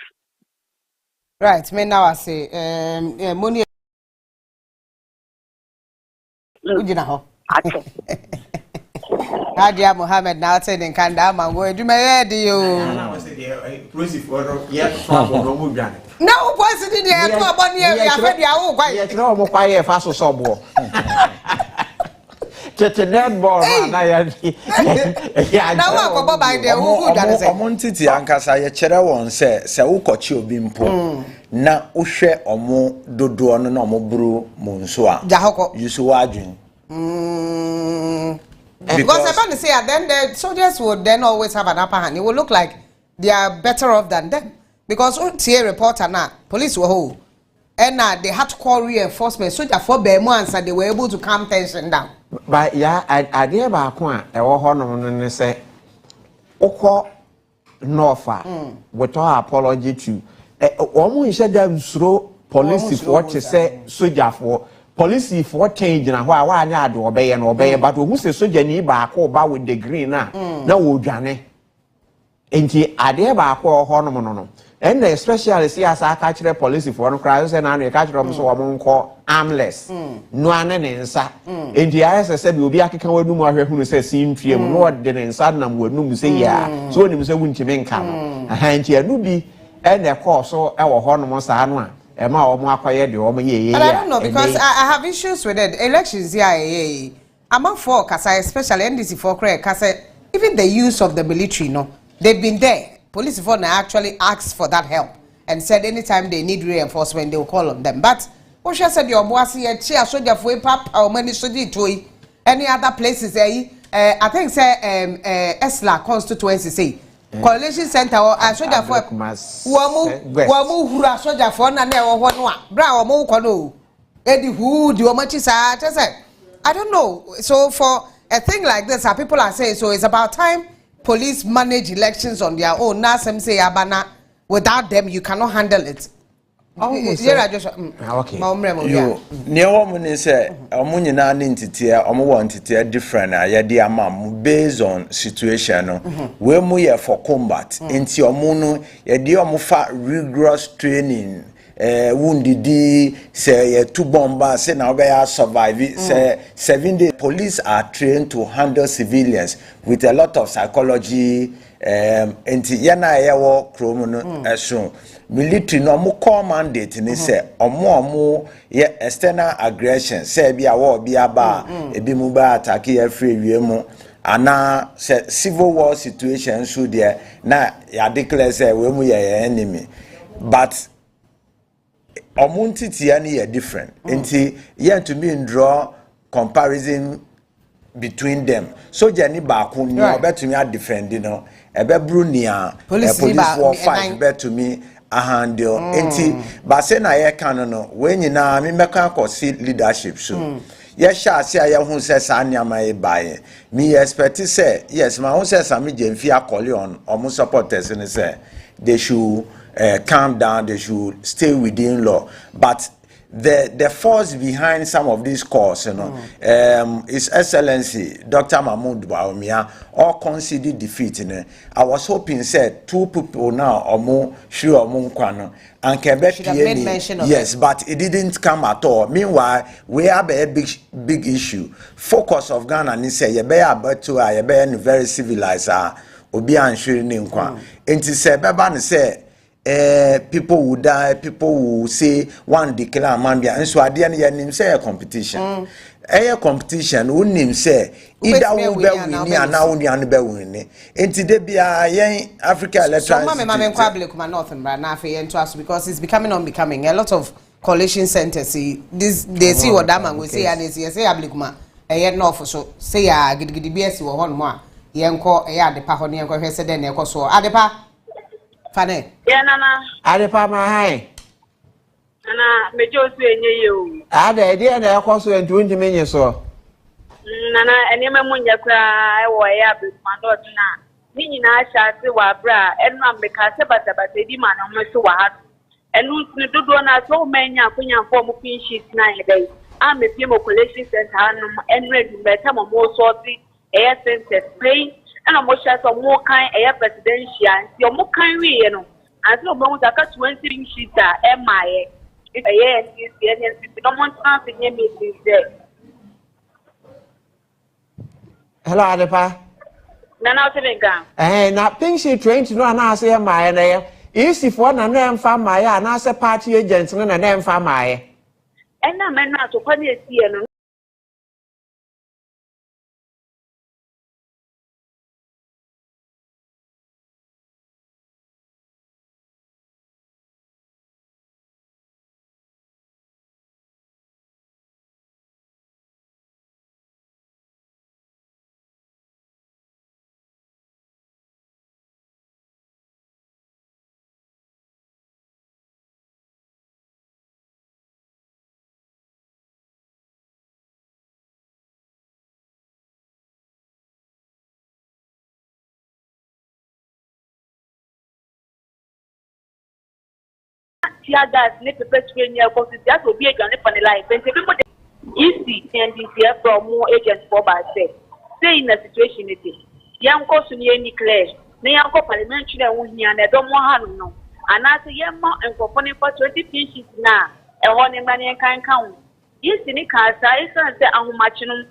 Right. Me now I say, money. Nadia Mohammed now said in Kanda, my word, you may do you. No, was it there? I read your quite no quiet fast or so. Now, by the Omontiti ankasa ye chere won se ukochi obi mpo na uhwe omo dodo no na omo buru mo nso a yusu wadwin. Because I'm going to say, then the soldiers would then always have an upper hand. It will look like they are better off than them. Because OTA reporter now, police were whole. And they had to call reinforcements. So for Bermuans and they were able to calm tension down. But yeah, I did about one. I was on and say, Oko Norfa, with our apology to almost said them throw police for to say soldier for. Police for change na ho a wa anya ade obey na obey but who say soja ni ba ko ba with the green na wo dwane enti ade ba ko ho no and especially see as aka kire police for no cry say na no ka kire them so wo nko armless no ane ne nsa enti ayese say bi obi akeka wanu mu ahwe hunu say sin tue mu no de ne nsa na mu wanu mu say ya so oni mu say wuntime nka no enti anu bi and the course so e wo ho no sa no a I don't know because I have issues with it. Elections, I'm not for Kasa, especially NDC for Kasa. Even the use of the military, they've been there. Police for actually asked for that help and said anytime they need reinforcement, they will call on them. But Osha said your boss here, chair soldier for pap, how many soldiers to any other places? I think say Esla constituency say. Coalition center or soldier for wamu hura soldier for na ne wo no a bra wo kono edi hu di o machi sa I don't know. So for a thing like this people are saying so it's about time police manage elections on their own. Now some say abana without them you cannot handle it. Okay. Near woman is a munina entity, entity different, based on situation. Where we for combat, into your mono, a dear rigorous training. Wounded, say 2 bombers, say now they are surviving. Say 7 days. Police are trained to handle civilians with a lot of psychology. Enti yana yawo kromo no military no mo call mandate ni say omo ye external aggression say bia wo bia ba ebi mu ba attack ya free wiemu ana say civil war situation so there na ya declare say we mu ye enemy but omuntiti ya ni different enti ye to me draw comparison between them. So Jenny Baku ni obetumi a defend no ebe bru ni a police 45 betumi a handle enti ba say na ye kan no we nyina me meka akosi leadership so ye sha se aye hu se sa niama e bae me expect say yes ma hu se sa me jemfi akole on omo supporters ni say they should calm down, they should stay within law, but the force behind some of these calls, you know, His Excellency Dr Mahamudu Bawumia all conceded defeat. You know. I was hoping said 2 people now or more sure or more and Quebec yes, but it didn't come at all. Meanwhile, we have a big issue. Focus of Ghana ni say you be about to you be very civilized obi answere ni nkwa. Enti say beba ni say people will die, people will say one declare Mambia, and so at the end you say a competition. A competition unim say either will be winning and now only an be winning. And today be a Africa electoral. So because it's becoming unbecoming. A lot of coalition centers see this they see what that man will say and they say ablikuma yet no for so say ya gidi BS or one more. Yenko the pahoni and go said then so adepa Fane. Yeah, Nana. Adepa ma hai. Nana, me just you. The idea na akoso entu menye so. Nana, enema munya kra e wo ya be mandot na. Ni nyina sha se wa bra, enu ambeka se bata di ma na mo so wa ha. Enu ni dodo na so menya akunya fo mo pin sheet na ye dai. A me pie mo collection center no enu edu beta mo so ti e center play. And I'm sure some more kind of presidential. Your more kind we, you know. And so, when we got 20 sheets, MIA. If I hear the don't want to name it there. Hello, Adepa. Nana, Senegal. Now, pink sheet train to know and I say, my name. Easy for a name for my and I say party agents and a name for my. And I'm not to punish you. That ne pepe train here because that will be a journey for the life. And people easy and easier from more agents for by say in a situation it is. Young cost near Nicolas, Nayanko parliamentary and Wunya and I don't want no. And I say Yamma and for 20 pieces now, and one money and can count. Yes, in the car, I say I'm matching.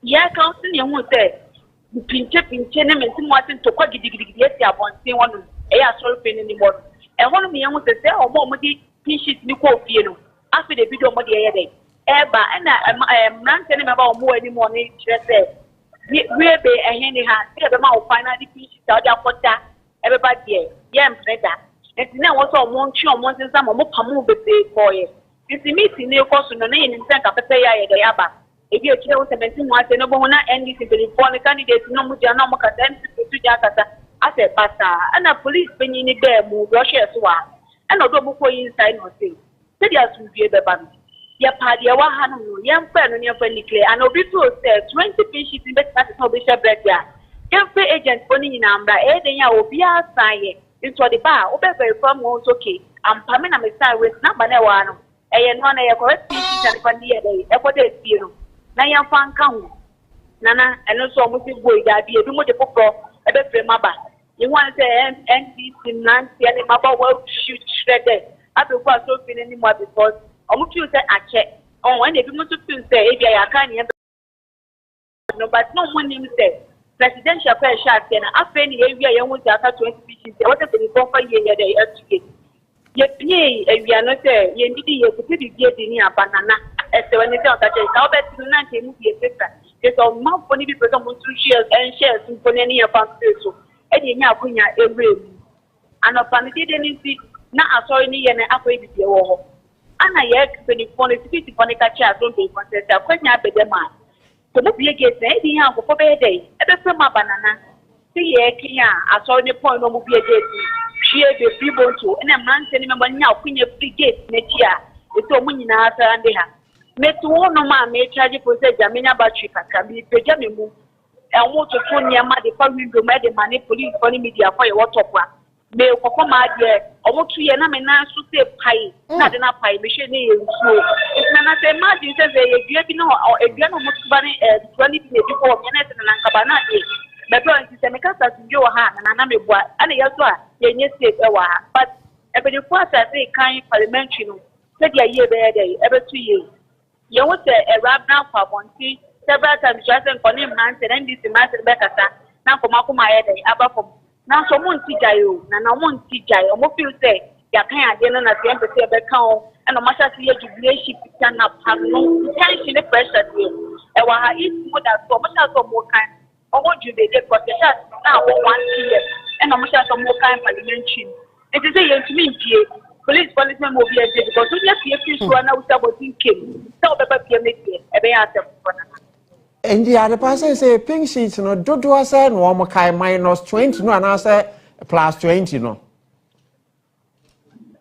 Yeah, counting you would say. Pinch and wanting to quite get the one thing one air solving anymore. And one of me would say, oh, more pieces you call you after the video money a day. Eba, and I am not telling about more anymore. Just say, we'll be a handy hand, see about finally pieces out there for that. Everybody, yeah, I'm that. And now also want you on one some more Pamu for you. This meeting, you cost no name in Sanka Pataya, the Yaba. If you're 17 months, and no one and this is the candidate, no Mujana Mokatan to Jakata. I said, Pasta, and a police penny in there, move Russia as well. And a double for inside no thing. Said you to be the band. Your party, a 100 young friend on your friendly clay, and Obito said 20 pieces in the Bishop Bedia. Young free agent pony in Ambra, Eden Yawobia sign into the bar, open very firm was okay. I'm coming on my side with number one. And one a correct pieces and for the day, a for the zero. Now you found count. Nana, and also almost a boy that be a do the book a bit from Maba. You want to say NCC Nancy and Maba will shoot shredded. I prefer so feel anymore because almost you say I check. Oh, when they do not say, if I can't no, but no one name say presidential fair shot and after any area you want to have 20 pieces. What if they go for you they have to get? Yet, if you are not there, you need to get in a banana. As when you tell that how better than 90 movie etc. There's a more funny people want to shares in Ponania Passo. And you know, every and a family didn't see not a sorry and afraid of your war. And I yet when you want to speak to Ponica Chas, don't be contest. I quite happy the man. So mo be gate na e han ko for be dey. E be fe ma banana. See ye kinya aso ni point no mo be gate. She be free bonto. E na man se ni me nya kunya free gate na tia. E to mo nyina asa ande ha. Me to no ma me charge for say jamenya battery kaka bi peja me mu. E wo to to niam de fa window ma de mani police for media for your WhatsApp wa. Me kokoma de omo to ye na me na so say pai na de na pai me hwe ne ye nsuo na na say imagine say ye dua bi no edua no mo tuba ne 20 bi ne bi ko me na na nkaba na de be do nti say me kasa tujo ha na me boa ana ye so a ye nye state e wa but e be the first say kan parliamentary no say dia ye be dey e be 2 years ye wo say e rap na for bonti several times just for him man say then this man say be kasa na ko makoma ye dey aba for na so mo nti jayo na mo nti jayo mo feel say ya kan ade no na se empese be kan o e no masha se jubilation picture na pano tension the pressure dey e wa ha if mo da so mo sha so mo kan o mo jubilate but the chat na wo 1 year e no mo sha so mo kan parliamentary it is say yentimi mpie police policeman mo bi e dey because you just feel so na we say about thinking so be be make e be ya tell for na and the other person say pink sheets no dodo say no mo kai -20 no and say +20 no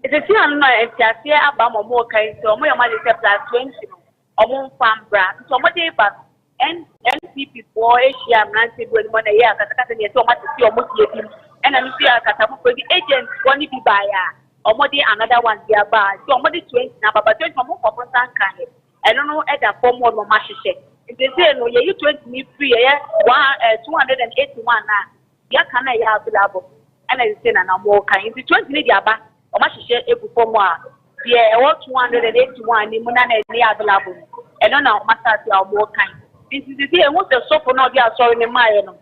it is here no e ti ase aba mo kai so mo yama dey say +20 no omo fambra so mo dey ba NPP for Asia man say do mo na ye akata ne so mo ti omo tie bi and na mi akata mo the agent woni bi ba ya omo dey another one dia ba so omo dey 20 na baba 20 mo for san kan e no no e da form mo ma hihye. If they say no, you 20 me free, 281 na ya kana ya available. And I say na more kind. The 20 need ya ba. O ma hihye egu form a. Yeah, 281 ni mu na na available. And no na o ma start ya more kind. This is the say who the so for no dia sorry ni mai no.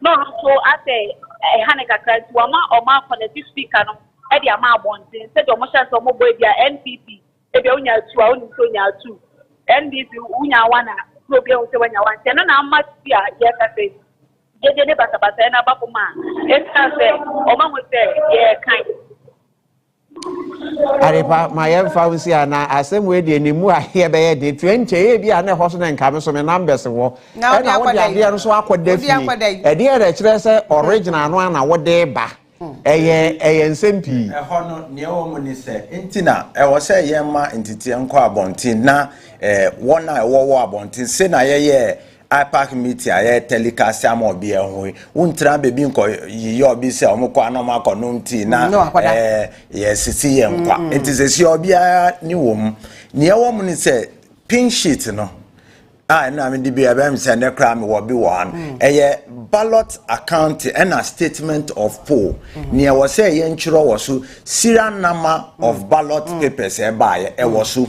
No so I say hane kakra ti o ma connect speaker no. E dia ma abonten. Say o mo sha so mo boy dia NPP. E bia unya 2 a oni so nya 2. NDP unya 1 a problem se wanya wan tena na amati ya kase jeje ne basa na bapo ma enta se o ma mo se ye kan arepa ma ye fa wo si ana asem we de nimu a ye be ye de 20 e bi ana ho so na nka me so me numbers wo e na wo de ade no so akoda fi e de e kire se original no na wo de ba eye nsempi ho no ne wo mo ni se ntina e wo se ye ma ntiti enko abontin na wona e wo abontin se na ye ipac meeting aye telecast am obi ehun untra bebi nko yiye obi se omko anoma konumti na ye sisi ye nkwa ntise si obi ni wom ne wo mo ni se pin sheet no na me dibi abem se ne kra me wo bi one ballot account and a statement of poll ne wo se ye nchiro wo so serial number of ballot papers e ba ye wo so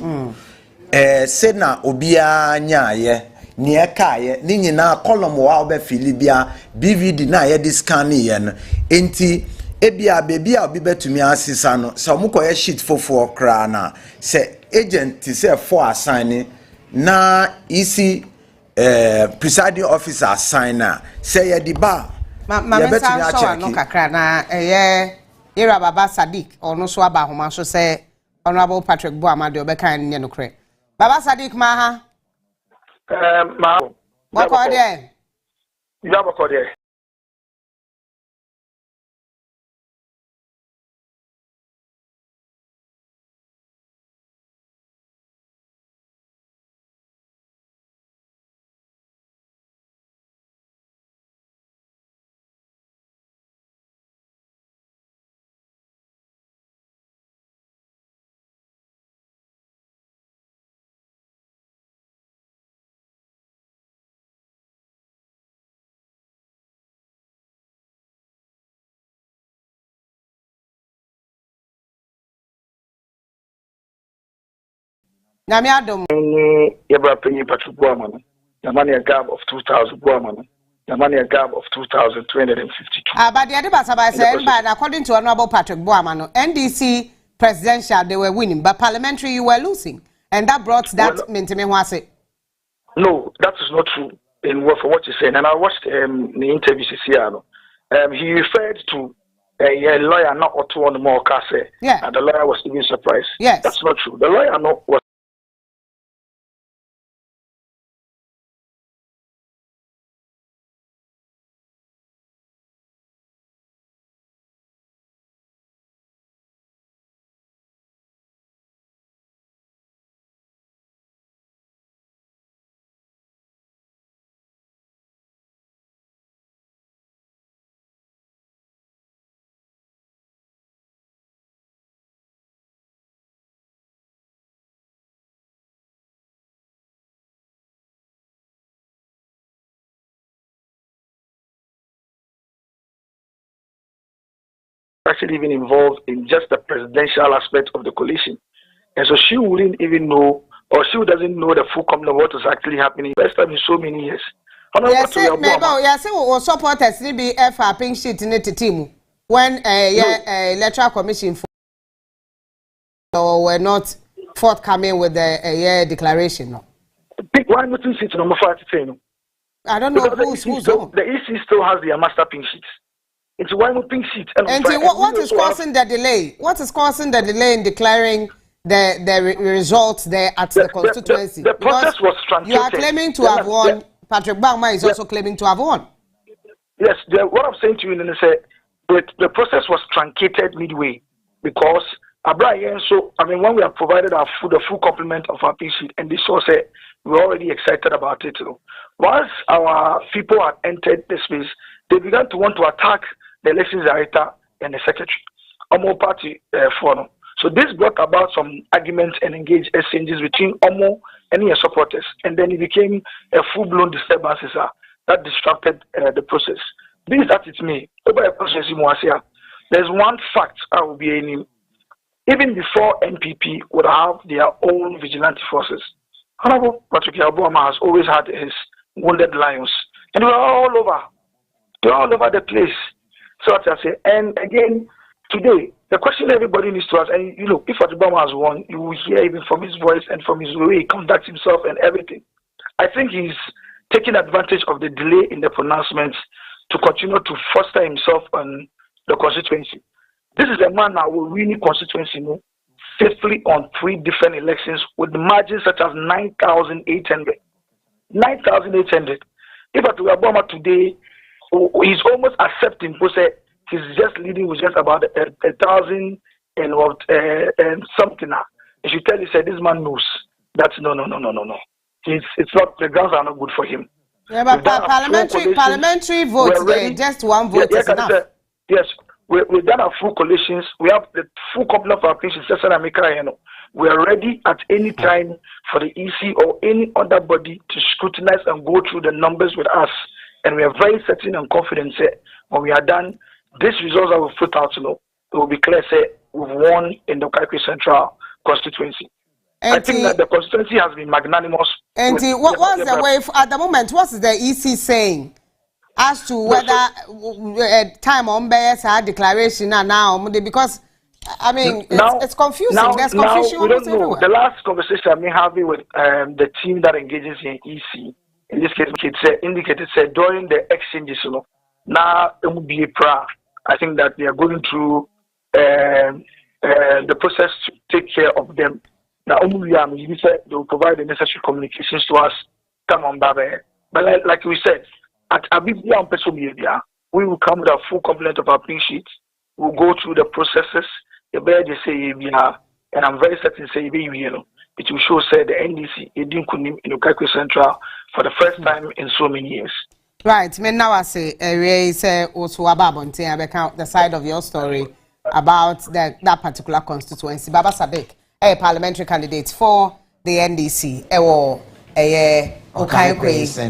se na obi anya ye ne kaye ni nyina column wa obe filibia BVD na ye scan ye no enti ebia bebi a obi betumi asisa no se omukoye sheet fofo kra na se agent se for assign na isi presiding officer assigner say ye di ba ma betumi a check no kakra na Yera Baba Sadiq ono so aba homa so say Honorable Patrick Bawumia de obeka ne no kre Baba Sadiq ma ha ma boko de ya boko de Nyame adom yebra penny Patrick Bawumia the money a gap of 2,000 Bawumia the money a gap of 2,252 but the other by saying but according to Honorable Patrick Bawumia NDC presidential they were winning but parliamentary you were losing and that brought that mentime ho ase no that is not true in for what you saying and I watched the interview here he referred to a lawyer not or two on the more case and the lawyer was even surprised. Yes, that's not true. The lawyer was actually even involved in just the presidential aspect of the coalition. And so she wouldn't even know, or she doesn't know the full complement of what is actually happening. First time in so many years. Yes, we supporters be FR pink sheet in the team when electoral commission were not forthcoming with the declaration. No. Pick one meeting sheet number 5 to 10. I don't know who's on. The EC still has their master pink sheets. It's one pink sheet. And what is causing the delay? What is causing the delay in declaring the results there at the constituency? The process was truncated. You are claiming to have won. Patrick Bawumia is also claiming to have won. Yes, what I'm saying to you is that the process was truncated midway because when we have provided the full complement of our pink sheet, and this was we're already excited about it. Once our people had entered the space, they began to want to attack the elections director and the secretary. Omo party forum. So this brought about some arguments and engaged exchanges between Omo and his supporters, and then it became a full-blown disturbance that distracted the process. This that it's me. There's one fact I will be in. Even before NPP would have their own vigilante forces, Honorable Patrick Bawumia has always had his wounded lions, and they were all over. They're all over the place. So I say, and again, today, the question everybody needs to ask, and if Patrick Bawumia has won, you will hear even from his voice and from his way he conducts himself and everything. I think he's taking advantage of the delay in the pronouncements to continue to foster himself on the constituency. This is a man that will win constituency faithfully on 3 different elections with margins such as 9,800. 9,800. If Patrick Bawumia today, he's almost accepting, he's just leading with just about 1,000 and something now. You should tell you, this man knows. That's no. It's not, the grounds are not good for him. Yeah, but parliamentary votes, just one vote is enough. Yes, we've done our full coalitions. We have the full complement of our patients. We are ready at any time for the EC or any other body to scrutinize and go through the numbers with us. And we are very certain and confident that when we are done, this results that we put out, it will be clear, we've won in the Ghana Central constituency. I think that the constituency has been magnanimous. And what was the way, at the moment, what is the EC saying as to whether time on bears our declaration now? Because, it's confusing. There's confusion we don't know. Everywhere. The last conversation I've been having with the team that engages in EC, in this case, indicated during the exchanges, now it will be a prayer. I think that they are going through the process to take care of them. Now, they will provide the necessary communications to us. Come on, Baba. But like we said, at Abibia and Peso Media, we will come with a full complement of our pink sheets. We'll go through the processes. And I'm very certain it will show the NDC in Ghana Central for the first time in so many years. Right. Now I say also about the side of your story about that particular constituency. Baba Sadek, a parliamentary candidate for the NDC,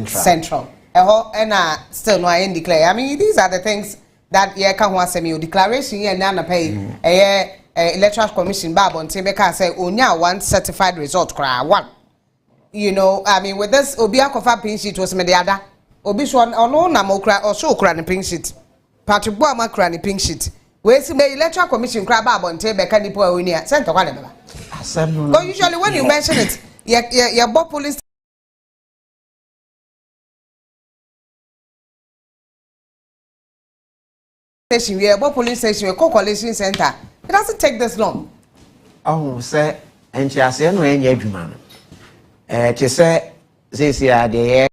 Central. And still no I declare. These are the things that can say me declaration and now pay electoral commission bab on Tibeka say onya one certified result cry one. With this Obia Kofa pink sheet was mediada. Obiswan ono na mokra or so cry pink sheet. Patrick Bawumia cry pink sheet. We see the electoral commission cry bab on Tibeka nipo winia. Center kwale. But usually when you mention it, your Bob police station, we are police station, we coalition center. It doesn't take this long. Oh, sir, and she has no any man. To say, this year,